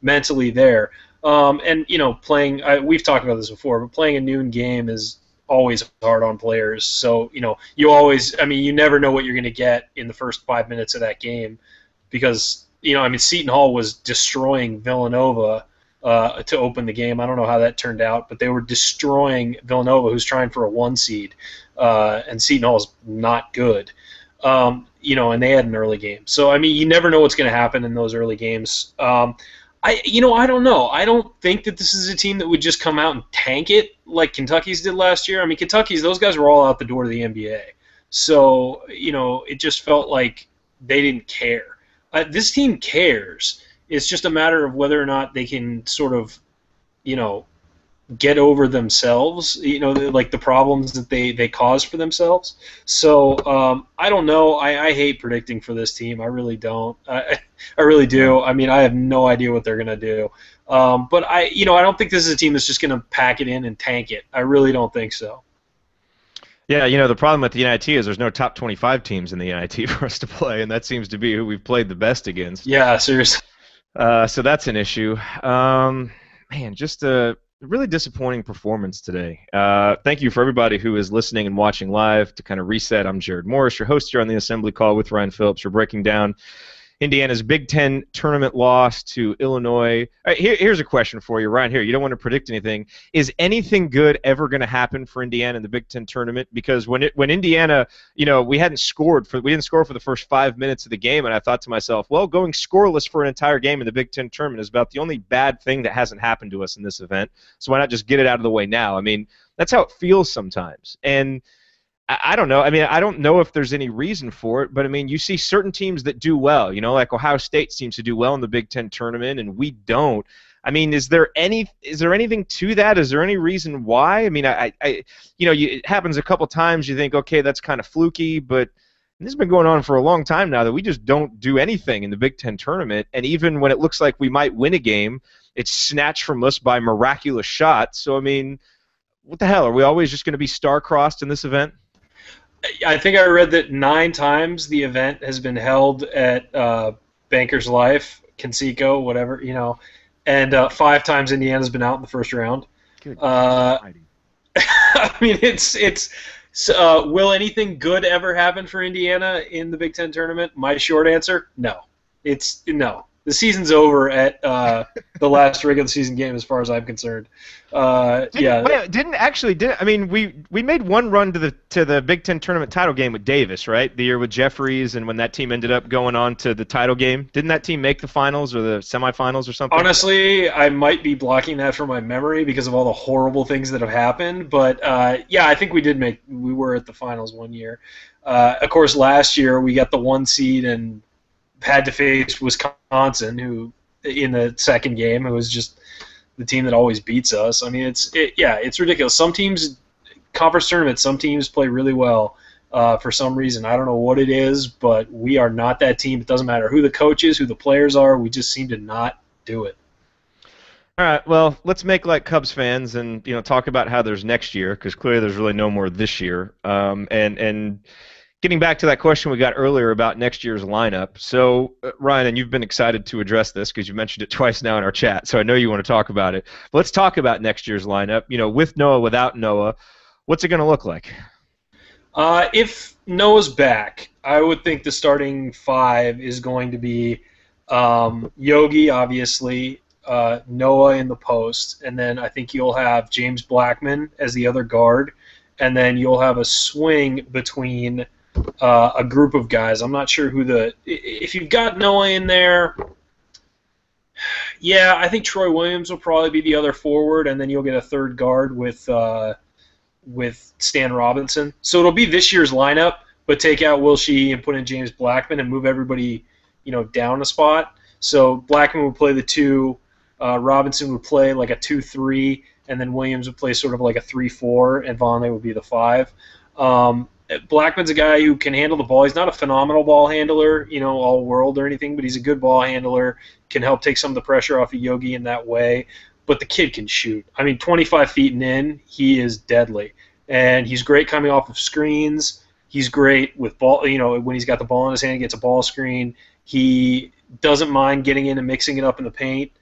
mentally there. And playing. We've talked about this before, but playing a noon game is always hard on players. So you always. I mean, you never know what you're going to get in the first 5 minutes of that game, because Seton Hall was destroying Villanova to open the game. I don't know how that turned out, but they were destroying Villanova, who's trying for a 1 seed, and Seton Hall is not good. And they had an early game. So, I mean, you never know what's going to happen in those early games. I don't know. I don't think that this is a team that would just come out and tank it like Kentucky's did last year. I mean, those guys were all out the door to the NBA. So, it just felt like they didn't care. This team cares. It's just a matter of whether or not they can sort of, get over themselves, like the problems that they cause for themselves. So I don't know. I hate predicting for this team. I really don't. I really do. I mean, I have no idea what they're going to do. But I don't think this is a team that's just going to pack it in and tank it. I really don't think so. Yeah, the problem with the NIT is there's no top 25 teams in the NIT for us to play, and that seems to be who we've played the best against. Yeah, seriously. So that's an issue. Man, just a really disappointing performance today. Thank you for everybody who is listening and watching live. To kind of reset, I'm Jared Morris, your host here on the Assembly Call with Ryan Phillips. We're breaking down Indiana's Big Ten tournament loss to Illinois. All right, here's a question for you, Ryan. Here, you don't want to predict anything. Is anything good ever going to happen for Indiana in the Big Ten tournament? Because when Indiana, we didn't score for the first 5 minutes of the game, and I thought to myself, well, going scoreless for an entire game in the Big Ten tournament is about the only bad thing that hasn't happened to us in this event. So why not just get it out of the way now? I mean, that's how it feels sometimes, and I don't know. I mean, I don't know if there's any reason for it, but I mean, you see certain teams that do well. Like Ohio State seems to do well in the Big Ten tournament, and we don't. I mean, is there anything to that? Is there any reason why? I mean, it happens a couple times. You think, okay, that's kind of fluky, but this has been going on for a long time now that we just don't do anything in the Big Ten tournament, and even when it looks like we might win a game, it's snatched from us by miraculous shots. So, I mean, what the hell? Are we always just going to be star-crossed in this event? I think I read that 9 times the event has been held at Bankers Life, Conseco, whatever, and 5 times Indiana's been out in the first round. Good. I mean, will anything good ever happen for Indiana in the Big Ten tournament? My short answer, no. It's no. The season's over at the last regular season game, as far as I'm concerned. I mean, we made one run to the Big Ten tournament title game with Davis, right? The year with Jeffries, and when that team ended up going on to the title game, didn't that team make the finals or the semifinals or something? Honestly, I might be blocking that from my memory because of all the horrible things that have happened. But yeah, I think we were at the finals one year. Of course, last year we got the 1 seed and had to face Wisconsin, who in the second game, it was just the team that always beats us. I mean, it's ridiculous. Some teams, conference tournaments, some teams play really well for some reason. I don't know what it is, but we are not that team. It doesn't matter who the coach is, who the players are. We just seem to not do it. All right, well, let's make like Cubs fans and talk about how there's next year, because clearly there's really no more this year. And getting back to that question we got earlier about next year's lineup. So, Ryan, and you've been excited to address this because you mentioned it twice now in our chat, so I know you want to talk about it. But let's talk about next year's lineup. With Noah, without Noah, what's it going to look like? If Noah's back, I would think the starting 5 is going to be Yogi, obviously, Noah in the post, and then I think you'll have James Blackman as the other guard, and then you'll have a swing between a group of guys. I'm not sure if you've got Noah in there, yeah, I think Troy Williams will probably be the other forward, and then you'll get a third guard with Stan Robinson. So it'll be this year's lineup, but take out Will Sheehy and put in James Blackman and move everybody, down a spot. So Blackman would play the 2, Robinson would play like a 2-3, and then Williams would play sort of like a 3-4, and Vonleh would be the 5. Blackman's a guy who can handle the ball. He's not a phenomenal ball handler, all world or anything, but he's a good ball handler, can help take some of the pressure off of Yogi in that way. But the kid can shoot. I mean, 25 feet and in, he is deadly. And he's great coming off of screens. He's great with ball, when he's got the ball in his hand, he gets a ball screen. He doesn't mind getting in and mixing it up in the paint.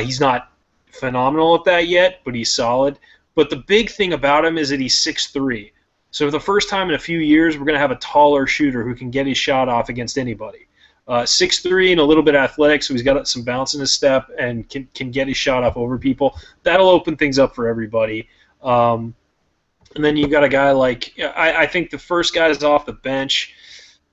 He's not phenomenal at that yet, but he's solid. But the big thing about him is that he's 6'3". So for the first time in a few years, we're going to have a taller shooter who can get his shot off against anybody. 6'3" and a little bit athletic, so he's got some bounce in his step and can get his shot off over people. That'll open things up for everybody. And then you got a guy like, I think the first guy is off the bench.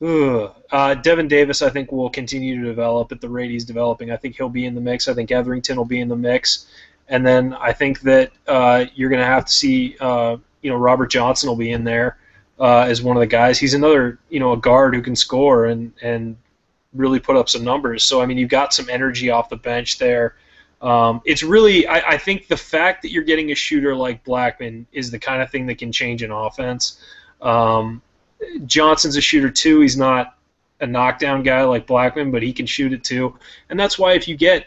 Devin Davis, I think, will continue to develop at the rate he's developing. I think he'll be in the mix. I think Etherington will be in the mix. And then I think that you're going to have to see, Robert Johnson will be in there as one of the guys. He's another, a guard who can score and really put up some numbers. So, I mean, you've got some energy off the bench there. It's really, I think the fact that you're getting a shooter like Blackman is the kind of thing that can change an offense. Johnson's a shooter too. He's not a knockdown guy like Blackman, but he can shoot it too. And that's why if you get,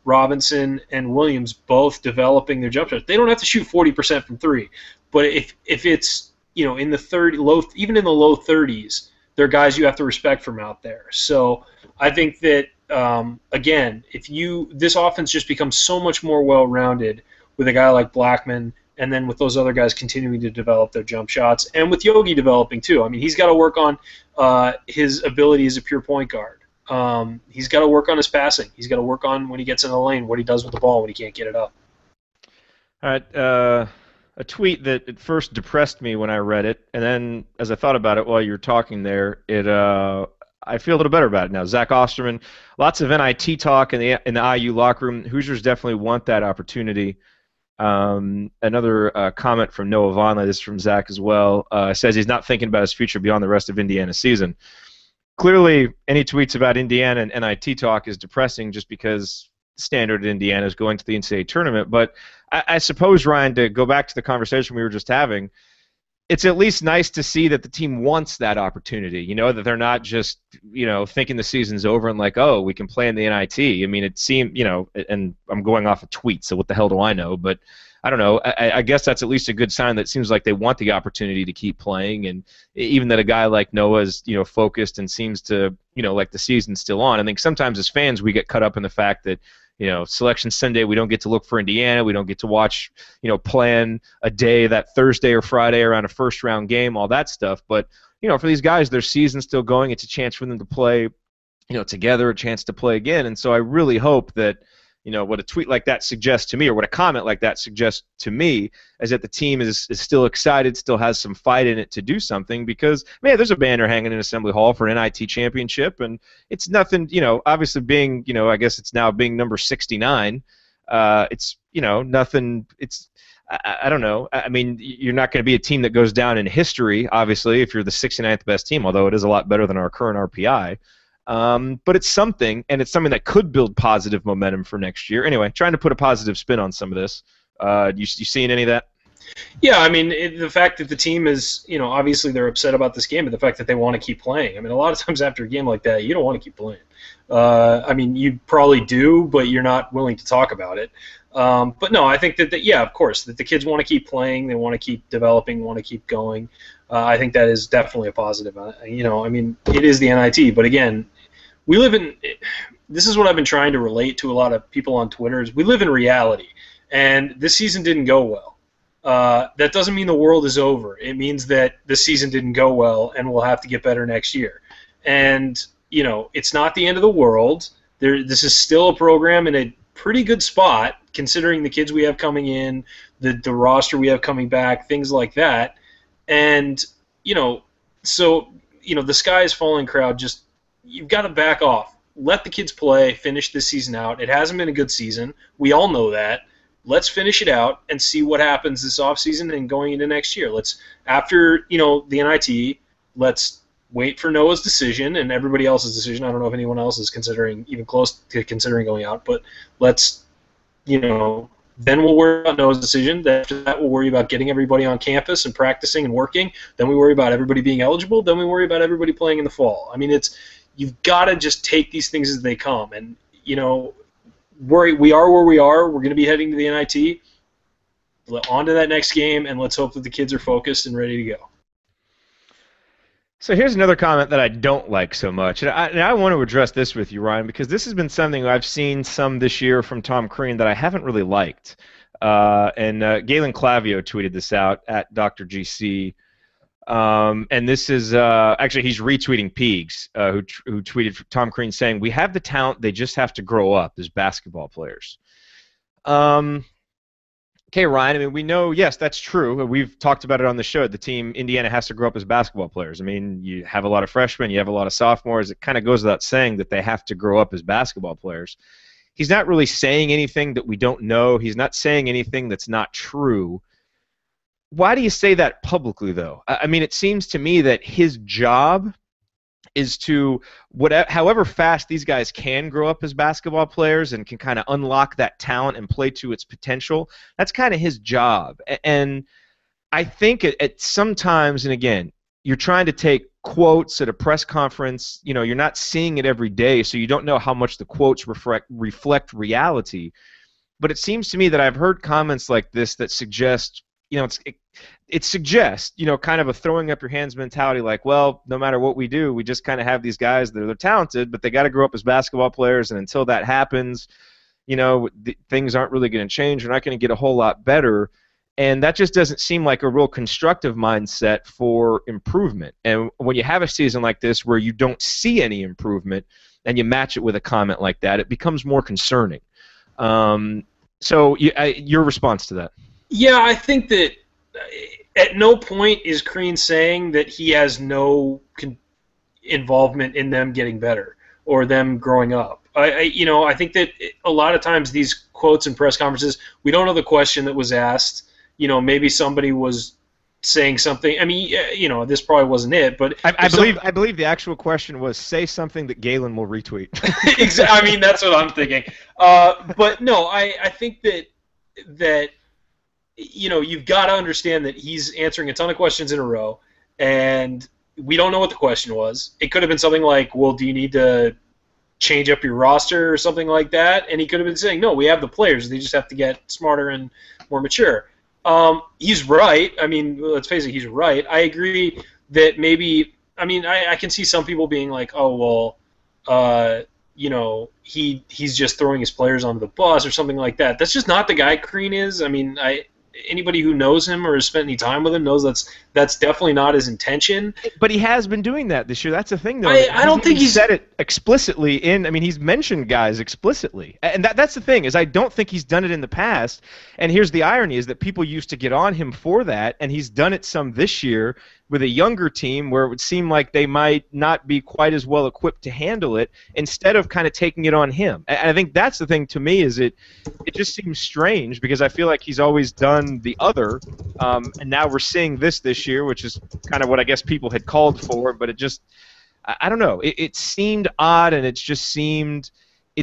Robinson and Williams both developing their jump shots, they don't have to shoot 40% from three. But if it's, in the even in the low 30s, they're guys you have to respect from out there. So I think that again, this offense just becomes so much more well-rounded with a guy like Blackman, and then with those other guys continuing to develop their jump shots, and with Yogi developing too. I mean, he's got to work on his ability as a pure point guard. He's got to work on his passing. He's got to work on when he gets in the lane, what he does with the ball when he can't get it up. All right, a tweet that at first depressed me when I read it, and then as I thought about it while you were talking there, I feel a little better about it now. Zach Osterman, lots of NIT talk in the IU locker room. Hoosiers definitely want that opportunity. Another comment from Noah Vonleh, this is from Zach as well, says he's not thinking about his future beyond the rest of Indiana's season. Clearly, any tweets about Indiana and NIT talk is depressing just because standard Indiana is going to the NCAA tournament. But I suppose, Ryan, to go back to the conversation we were just having, it's at least nice to see that the team wants that opportunity, that they're not just, thinking the season's over and like, oh, we can play in the NIT. I mean, it seemed, and I'm going off a tweet, so what the hell do I know? But I don't know. I guess that's at least a good sign that it seems like they want the opportunity to keep playing, and even that a guy like Noah's, focused and seems to, like the season's still on. I think sometimes as fans we get caught up in the fact that, Selection Sunday, we don't get to look for Indiana. We don't get to watch, plan a day that Thursday or Friday around a first-round game, all that stuff. But, for these guys, their season's still going. It's a chance for them to play, together, a chance to play again. And so I really hope that, what a tweet like that suggests to me, or what a comment like that suggests to me, is that the team is still excited, still has some fight in it to do something, because, man, there's a banner hanging in Assembly Hall for an NIT championship, and it's nothing, obviously being, I guess it's now being number 69, it's, nothing, it's, I don't know. I mean, you're not going to be a team that goes down in history, obviously, if you're the 69th best team, although it is a lot better than our current RPI. But it's something, and it's something that could build positive momentum for next year. Anyway, trying to put a positive spin on some of this. You seeing any of that? Yeah, I mean, the fact that the team is, obviously they're upset about this game, but the fact that they want to keep playing. I mean, a lot of times after a game like that, you don't want to keep playing. I mean, you probably do, but you're not willing to talk about it. But no, I think that, yeah, of course, that the kids want to keep playing, they want to keep developing, want to keep going. I think that is definitely a positive. I mean, it is the NIT, but again, we live in. This is what I've been trying to relate to a lot of people on Twitter. Is we live in reality, and this season didn't go well. That doesn't mean the world is over. It means that the season didn't go well, and we'll have to get better next year. And it's not the end of the world. This is still a program in a pretty good spot, considering the kids we have coming in, the roster we have coming back, things like that. And so the sky is falling crowd. Just you've got to back off. Let the kids play, finish this season out. It hasn't been a good season. We all know that. Let's finish it out and see what happens this offseason and going into next year. After the NIT, let's wait for Noah's decision and everybody else's decision. I don't know if anyone else is even close to considering going out, but let's, then we'll worry about Noah's decision. After that, we'll worry about getting everybody on campus and practicing and working. Then we worry about everybody being eligible. Then we worry about everybody playing in the fall. I mean, you've got to just take these things as they come. And, we are where we are. We're going to be heading to the NIT. On to that next game, and let's hope that the kids are focused and ready to go. So here's another comment that I don't like so much. And I want to address this with you, Ryan, because this has been something I've seen some this year from Tom Crean that I haven't really liked. And Galen Clavio tweeted this out at Dr. GC. And this is actually he's retweeting Peegs, who tweeted Tom Crean saying, "We have the talent, they just have to grow up as basketball players." Okay, Ryan, I mean, we know, yes, that's true. We've talked about it on the show. The team, Indiana, has to grow up as basketball players. I mean, you have a lot of freshmen, you have a lot of sophomores. It kind of goes without saying that they have to grow up as basketball players. He's not really saying anything that we don't know. He's not saying anything that's not true. Why do you say that publicly, though? I mean, it seems to me that his job is to whatever, however fast these guys can grow up as basketball players and can kind of unlock that talent and play to its potential. That's kind of his job. And I think at sometimes, and again, you're trying to take quotes at a press conference. You know, you're not seeing it every day, so you don't know how much the quotes reflect reality. But it seems to me that I've heard comments like this that suggest, you know, it suggests, you know, kind of a throwing up your hands mentality, like, well, no matter what we do, we just kind of have these guys that are talented, but they got to grow up as basketball players, and until that happens, you know, things aren't really going to change. We're not going to get a whole lot better. And that just doesn't seem like a real constructive mindset for improvement. And when you have a season like this where you don't see any improvement and you match it with a comment like that, it becomes more concerning. Your response to that? Yeah, I think that at no point is Crean saying that he has no involvement in them getting better or them growing up. I think that a lot of times these quotes in press conferences, we don't know the question that was asked. You know, maybe somebody was saying something. I mean, you know, this probably wasn't it, but I believe the actual question was, say something that Galen will retweet. I mean, that's what I'm thinking. But no, I think that you know, you've got to understand that he's answering a ton of questions in a row, and we don't know what the question was. It could have been something like, well, do you need to change up your roster or something like that? And he could have been saying, no, we have the players. They just have to get smarter and more mature. He's right. I mean, let's face it, he's right. I agree that maybe, I mean, I can see some people being like, oh, well, you know, he's just throwing his players onto the bus or something like that. That's just not the guy Crean is. I mean, anybody who knows him or has spent any time with him knows that's definitely not his intention. But he has been doing that this year. That's the thing, though. I don't think he's said it explicitly I mean, he's mentioned guys explicitly. And that's the thing, is I don't think he's done it in the past. And here's the irony, is that people used to get on him for that, and he's done it some this year with a younger team where it would seem like they might not be quite as well equipped to handle it, instead of kind of taking it on him. And I think that's the thing to me, is it just seems strange, because I feel like he's always done the other, and now we're seeing this year, which is kind of what I guess people had called for, but it just, I don't know, it seemed odd, and it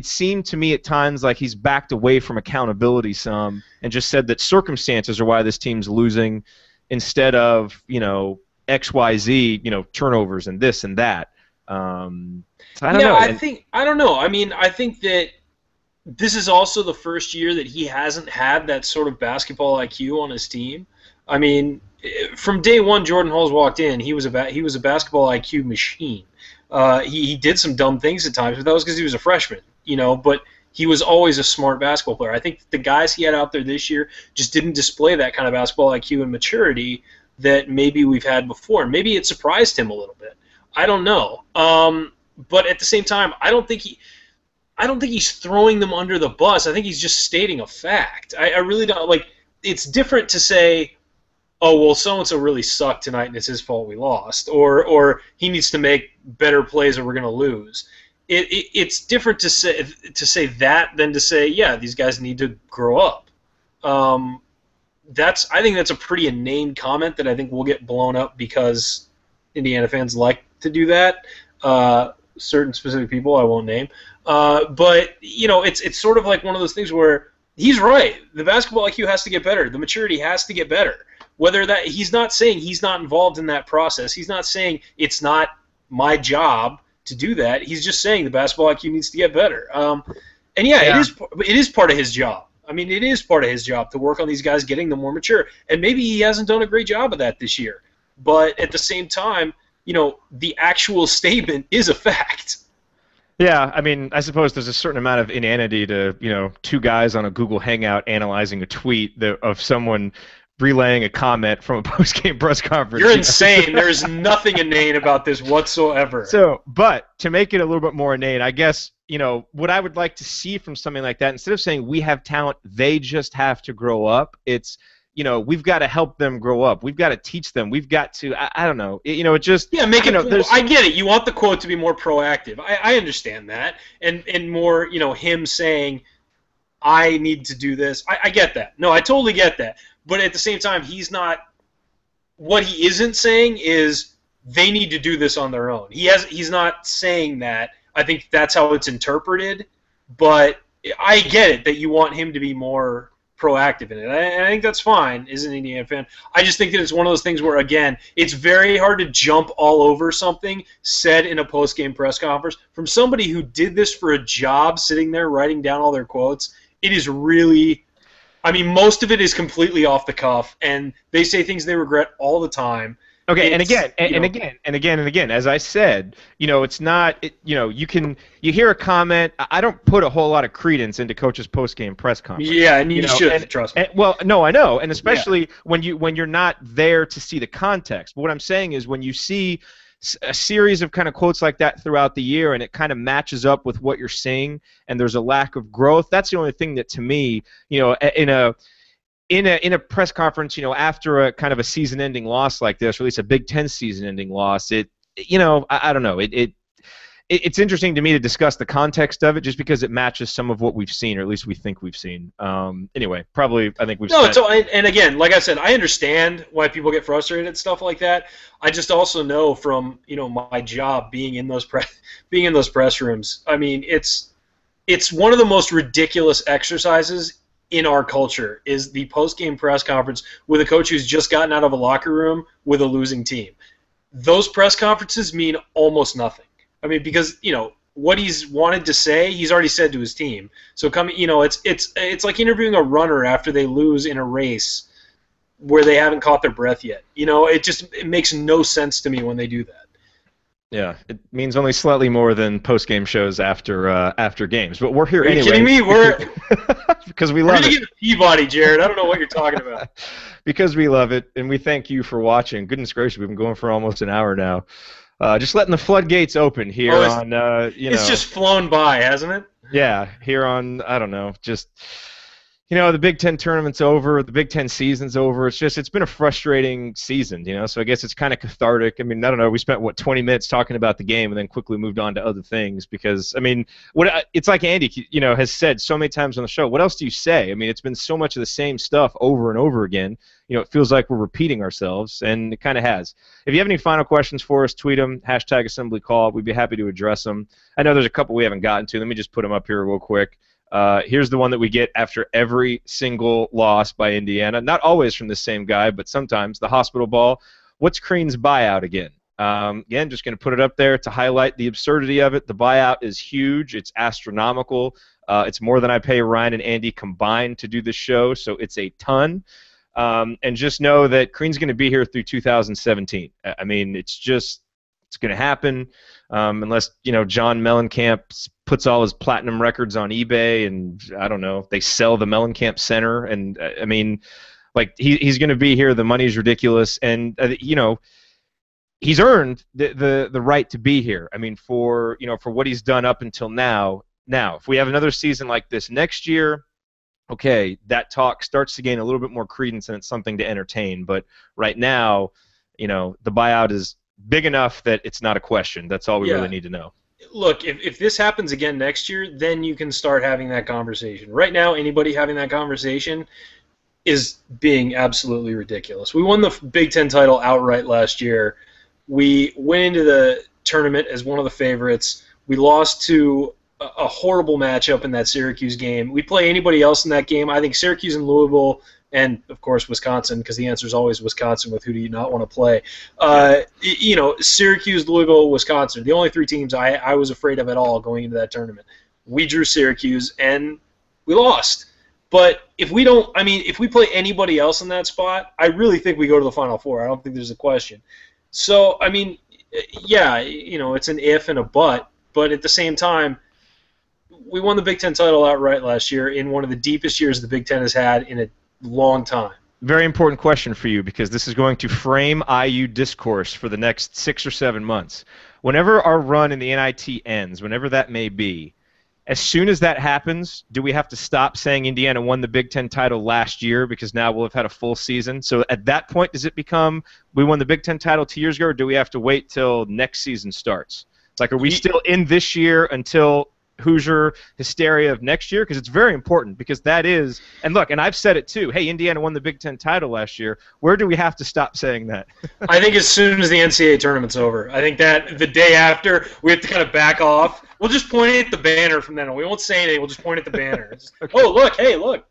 seemed to me at times like he's backed away from accountability some and just said that circumstances are why this team's losing, instead of, you know, XYZ, you know, turnovers and this and that. So I don't know. I don't know. I mean, I think that this is also the first year that he hasn't had that sort of basketball IQ on his team. I mean, from day one, Jordan Hulls walked in. He was a basketball IQ machine. He did some dumb things at times, but that was because he was a freshman, you know. But he was always a smart basketball player. I think the guys he had out there this year just didn't display that kind of basketball IQ and maturity that maybe we've had before. Maybe it surprised him a little bit. I don't know. But at the same time, I don't think he's throwing them under the bus. I think he's just stating a fact. I really don't, like, it's different to say, oh, well, so-and-so really sucked tonight and it's his fault we lost, or he needs to make better plays or we're going to lose. It's different to say that than to say, yeah, these guys need to grow up. I think that's a pretty inane comment that I think will get blown up because Indiana fans like to do that. Certain specific people I won't name. But, you know, it's sort of like one of those things where he's right. The basketball IQ has to get better. The maturity has to get better. Whether that, he's not saying he's not involved in that process. He's not saying it's not my job to do that. He's just saying the basketball IQ needs to get better. And yeah, it is part of his job. I mean, it is part of his job to work on these guys getting them more mature. And maybe he hasn't done a great job of that this year. But at the same time, you know, the actual statement is a fact. Yeah, I mean, I suppose there's a certain amount of inanity to, you know, two guys on a Google Hangout analyzing a tweet of someone relaying a comment from a post-game press conference. You're insane. There's nothing inane about this whatsoever. So, but to make it a little bit more inane, I guess, what I would like to see from something like that, instead of saying we have talent, they just have to grow up, it's, we've got to help them grow up. We've got to teach them. We've got to, I don't know, it just... Yeah, make it, I get it. You want the quote to be more proactive. I understand that. And more, him saying, I need to do this. I get that. No, I totally get that. But at the same time, what he isn't saying is they need to do this on their own. He's not saying that. I think that's how it's interpreted. But I get it that you want him to be more proactive in it. I think that's fine as an Indiana fan. I just think that it's one of those things where, again, it's very hard to jump all over something said in a post-game press conference from somebody who did this for a job, sitting there writing down all their quotes. It is really, most of it is completely off the cuff, and they say things they regret all the time. Okay, and again, as I said, it's not, you hear a comment. I don't put a whole lot of credence into coaches' post-game press conference. Yeah, and you should, trust me. Well, no, I know, and especially when you're not there to see the context. But what I'm saying is when you see a series of kind of quotes like that throughout the year, and it kind of matches up with what you're seeing, and there's a lack of growth, that's the only thing that, to me, in a press conference, after a kind of a season-ending loss like this, or at least a Big Ten season-ending loss, I don't know. It's interesting to me to discuss the context of it, just because it matches some of what we've seen, or at least we think we've seen. Anyway, probably I think we've. No, and again, like I said, I understand why people get frustrated and stuff like that. I just also know from my job being in those press rooms. It's one of the most ridiculous exercises in our culture is the post-game press conference with a coach who's just gotten out of a locker room with a losing team. Those press conferences mean almost nothing. Because what he's wanted to say, he's already said to his team. So it's like interviewing a runner after they lose in a race where they haven't caught their breath yet. It makes no sense to me when they do that. Yeah, it means only slightly more than post-game shows after games. But we're here anyway. Are you kidding me? We're because we love it. We're gonna get a Peabody, Jared. I don't know what you're talking about. Because we love it, and we thank you for watching. Goodness gracious, we've been going for almost an hour now. Just letting the floodgates open here on, It's just flown by, hasn't it? Yeah, here on, I don't know, just, the Big Ten tournament's over, the Big Ten season's over. It's been a frustrating season, so I guess it's kind of cathartic. I don't know, we spent, 20 minutes talking about the game and then quickly moved on to other things because, it's like Andy, has said so many times on the show, what else do you say? It's been so much of the same stuff over and over again. It feels like we're repeating ourselves, and it kind of has. If you have any final questions for us, tweet them, #AssemblyCall. We'd be happy to address them. I know there's a couple we haven't gotten to. Let me just put them up here real quick. Here's the one that we get after every single loss by Indiana. Not always from the same guy, but sometimes. The hospital ball. What's Crean's buyout again? Again, just going to put it up there to highlight the absurdity of it. The buyout is huge. It's astronomical. It's more than I pay Ryan and Andy combined to do this show, so it's a ton. And just know that Crean's going to be here through 2017. It's going to happen unless, John Mellencamp puts all his platinum records on eBay and, I don't know, they sell the Mellencamp Center. And, he's going to be here. The money's ridiculous. And, he's earned the right to be here. For what he's done up until now. Now, if we have another season like this next year, okay, that talk starts to gain a little bit more credence and it's something to entertain. But right now, the buyout is big enough that it's not a question. That's all we really need to know. Look, if this happens again next year, then you can start having that conversation. Right now, anybody having that conversation is being absolutely ridiculous. We won the Big Ten title outright last year. We went into the tournament as one of the favorites. We lost to a horrible matchup in that Syracuse game. We play anybody else in that game. I think Syracuse and Louisville, and of course Wisconsin, because the answer is always Wisconsin. With who do you not want to play? Syracuse, Louisville, Wisconsin. The only three teams I was afraid of at all going into that tournament. We drew Syracuse and we lost. But if we play anybody else in that spot, I really think we go to the Final Four. I don't think there's a question. So it's an if and a but at the same time, we won the Big Ten title outright last year in one of the deepest years the Big Ten has had in a long time. Very important question for you because this is going to frame IU discourse for the next 6 or 7 months. Whenever our run in the NIT ends, whenever that may be, as soon as that happens, do we have to stop saying Indiana won the Big Ten title last year because now we'll have had a full season? So at that point, does it become we won the Big Ten title 2 years ago, or do we have to wait till next season starts? Like, are we still in this year until Hoosier hysteria of next year? Because it's very important, because that is, and look, and I've said it too, hey, Indiana won the Big Ten title last year. Where do we have to stop saying that? I think as soon as the NCAA tournament's over. I think that the day after, we have to kind of back off. We'll just point at the banner from then on. We won't say anything. We'll just point at the banner. Just, okay. Oh, look, hey, look.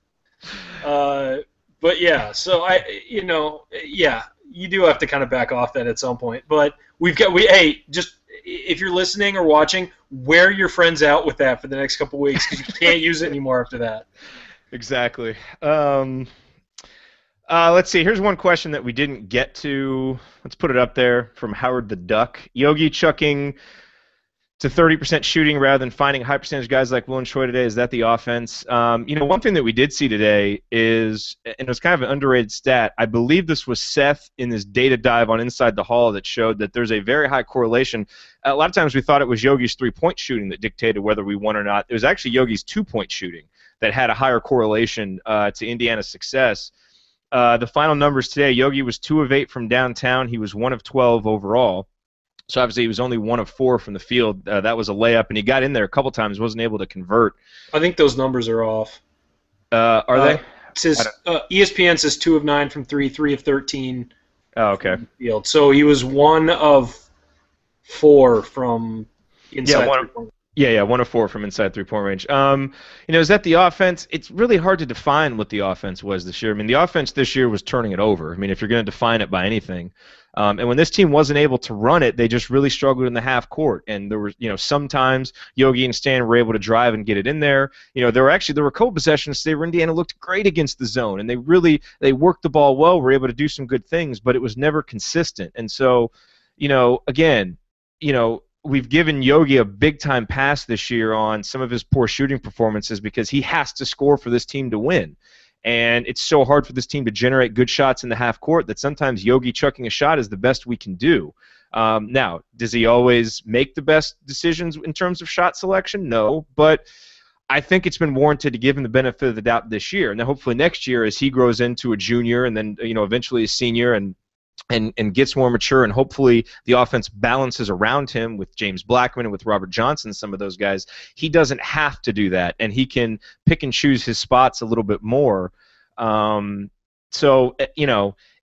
But yeah, so you do have to kind of back off that at some point. But just if you're listening or watching, wear your friends out with that for the next couple weeks, because you can't use it anymore after that. Exactly. Let's see. Here's one question that we didn't get to. Let's put it up there from Howard the Duck. Yogi chucking to 30% shooting rather than finding high percentage guys like Will and Troy today. Is that the offense? One thing that we did see today is, and it was kind of an underrated stat, I believe this was Seth in this data dive on Inside the Hall that showed that there's a very high correlation. A lot of times we thought it was Yogi's three-point shooting that dictated whether we won or not. It was actually Yogi's two-point shooting that had a higher correlation to Indiana's success. The final numbers today, Yogi was 2 of 8 from downtown. He was 1 of 12 overall. So obviously he was only 1 of 4 from the field. That was a layup, and he got in there a couple times, wasn't able to convert. I think those numbers are off. Are they? It says, ESPN says 2 of 9 from 3, 3 of 13 okay. from the field. So he was 1 of 4 from inside. Yeah, 1 of 4 from inside three-point range. Is that the offense? It's really hard to define what the offense was this year. I mean, the offense this year was turning it over. I mean, if you're going to define it by anything. And when this team wasn't able to run it, they just really struggled in the half court. And there were, sometimes Yogi and Stan were able to drive and get it in there. There were a couple possessions today where Indiana looked great against the zone, and they worked the ball well, were able to do some good things, but it was never consistent. And so, again, we've given Yogi a big-time pass this year on some of his poor shooting performances because he has to score for this team to win. And it's so hard for this team to generate good shots in the half court that sometimes Yogi chucking a shot is the best we can do. Now, does he always make the best decisions in terms of shot selection? No, but I think it's been warranted to give him the benefit of the doubt this year. And then hopefully next year, as he grows into a junior and then eventually a senior and gets more mature, and hopefully the offense balances around him with James Blackman and with Robert Johnson, some of those guys, he doesn't have to do that, and he can pick and choose his spots a little bit more.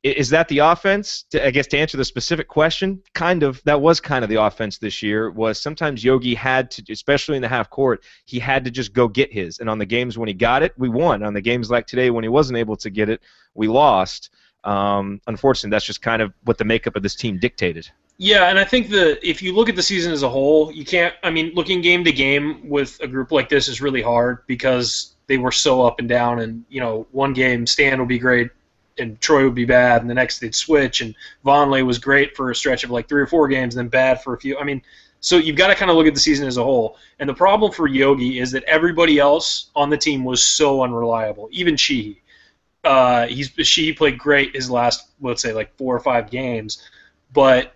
Is that the offense? I guess to answer the specific question, that was kind of the offense this year. Was sometimes Yogi had to, especially in the half court, he had to just go get his, and on the games when he got it, we won. On the games like today when he wasn't able to get it, we lost. Unfortunately, that's just kind of what the makeup of this team dictated. Yeah, and I think if you look at the season as a whole, you can't. I mean, looking game to game with a group like this is really hard because they were so up and down. And one game Stan would be great, and Troy would be bad, and the next they'd switch. And Vonleh was great for a stretch of like 3 or 4 games, and then bad for a few. I mean, so you've got to kind of look at the season as a whole. And the problem for Yogi is that everybody else on the team was so unreliable, even Sheehy. She played great his last, let's say, like 4 or 5 games, but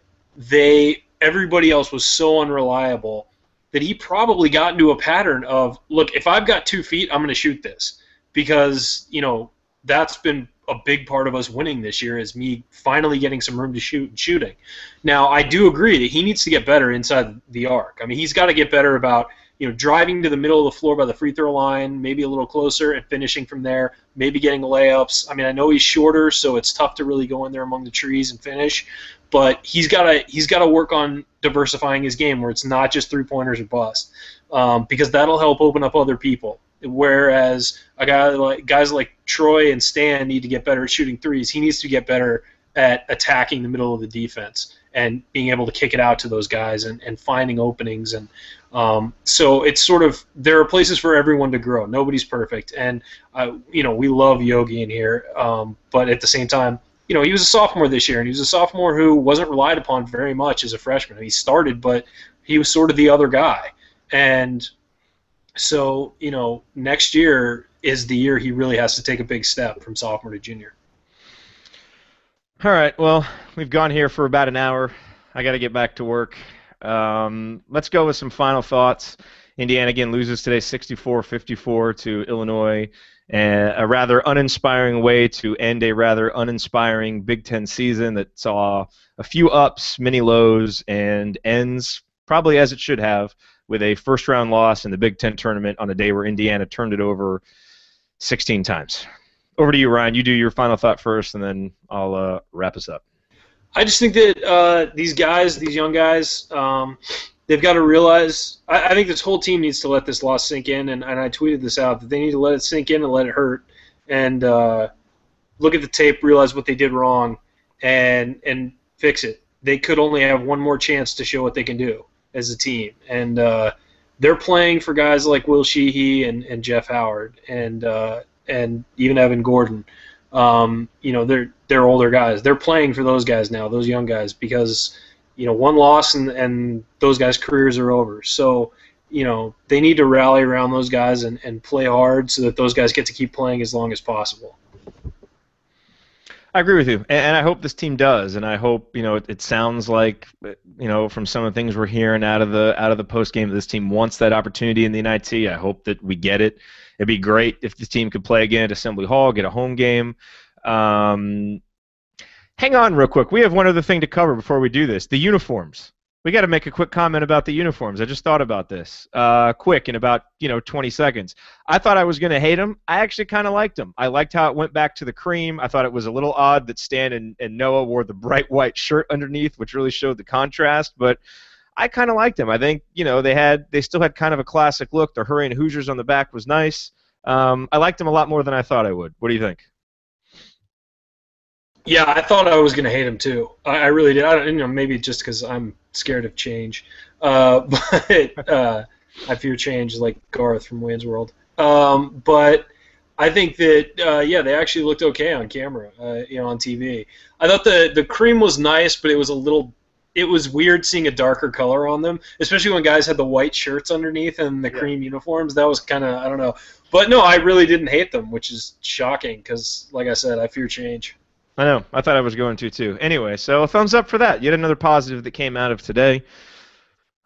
everybody else was so unreliable that he probably got into a pattern of, look, if I've got 2 feet, I'm going to shoot this, because that's been a big part of us winning this year, is me finally getting some room to shoot and shooting. Now, I do agree that he needs to get better inside the arc. I mean, he's got to get better about driving to the middle of the floor by the free throw line, maybe a little closer, and finishing from there, maybe getting the layups. I mean, I know he's shorter, so it's tough to really go in there among the trees and finish, but he's got to work on diversifying his game where it's not just three-pointers or bust, because that'll help open up other people. Whereas guys like Troy and Stan need to get better at shooting threes. He needs to get better at attacking the middle of the defense and being able to kick it out to those guys and finding openings. And so it's sort of, there are places for everyone to grow. Nobody's perfect. And, we love Yogi in here. But at the same time, he was a sophomore this year, and he was a sophomore who wasn't relied upon very much as a freshman. He started, but he was sort of the other guy. And so, next year is the year he really has to take a big step from sophomore to junior. All right. Well, we've gone here for about an hour. I got to get back to work. Let's go with some final thoughts. Indiana again loses today 64-54 to Illinois. A rather uninspiring way to end a rather uninspiring Big Ten season that saw a few ups, many lows, and ends probably as it should have with a first-round loss in the Big Ten tournament on a day where Indiana turned it over 16 times. Over to you, Ryan. You do your final thought first, and then I'll wrap us up. I just think that these guys, these young guys, they've got to realize. I think this whole team needs to let this loss sink in, and I tweeted this out that they need to let it sink in and let it hurt, and look at the tape, realize what they did wrong, and fix it. They could only have one more chance to show what they can do as a team, and they're playing for guys like Will Sheehey and Jeff Howard and even Evan Gordon. They're older guys. They're playing for those guys now, those young guys, because one loss and those guys' careers are over. So they need to rally around those guys and play hard so that those guys get to keep playing as long as possible. I agree with you, and I hope this team does. And I hope it sounds like from some of the things we're hearing out of the post game, this team wants that opportunity in the NIT. I hope that we get it. It'd be great if the team could play again at Assembly Hall, get a home game. Hang on real quick. We have one other thing to cover before we do this. The uniforms. We got to make a quick comment about the uniforms. I just thought about this quick in about 20 seconds. I thought I was going to hate them. I actually kind of liked them. I liked how it went back to the cream. I thought it was a little odd that Stan and Noah wore the bright white shirt underneath, which really showed the contrast. But I kind of liked them. I think they still had kind of a classic look. The Hurricane Hoosiers on the back was nice. I liked them a lot more than I thought I would. What do you think? Yeah, I thought I was going to hate him too. I really did. I don't, maybe just because I'm scared of change, but I fear change like Garth from Wayne's World. But I think that they actually looked okay on camera, on TV. I thought the cream was nice, but it was weird seeing a darker color on them, especially when guys had the white shirts underneath and the cream uniforms. That was kind of, I don't know. But no, I really didn't hate them, which is shocking because, like I said, I fear change. I know. I thought I was going to, too. Anyway, so a thumbs up for that. Yet another positive that came out of today.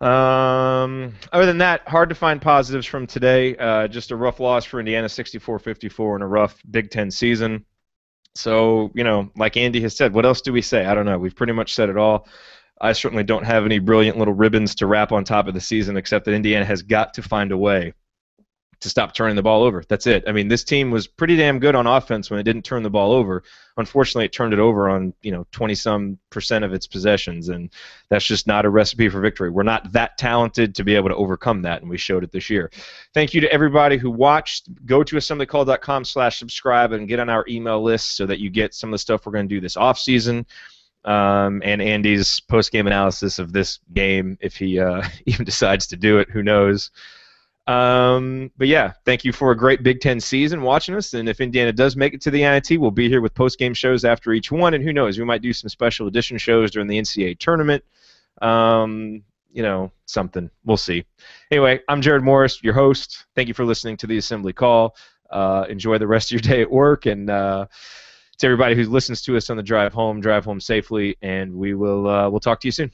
Other than that, hard to find positives from today. Just a rough loss for Indiana, 64-54 in a rough Big Ten season. So, like Andy has said, what else do we say? I don't know. We've pretty much said it all. I certainly don't have any brilliant little ribbons to wrap on top of the season, except that Indiana has got to find a way to stop turning the ball over. That's it. I mean, this team was pretty damn good on offense when it didn't turn the ball over. Unfortunately, it turned it over on 20-some% of its possessions, and that's just not a recipe for victory. We're not that talented to be able to overcome that, and we showed it this year. Thank you to everybody who watched. Go to assemblycall.com/subscribe and get on our email list so that you get some of the stuff we're going to do this off season. And Andy's post-game analysis of this game, if he even decides to do it, who knows. But yeah, thank you for a great Big Ten season watching us, and if Indiana does make it to the NIT, we'll be here with post-game shows after each one, and who knows, we might do some special edition shows during the NCAA tournament. Something. We'll see. Anyway, I'm Jared Morris, your host. Thank you for listening to the Assembly Call. Enjoy the rest of your day at work, and to everybody who listens to us on the drive home safely, and we'll talk to you soon.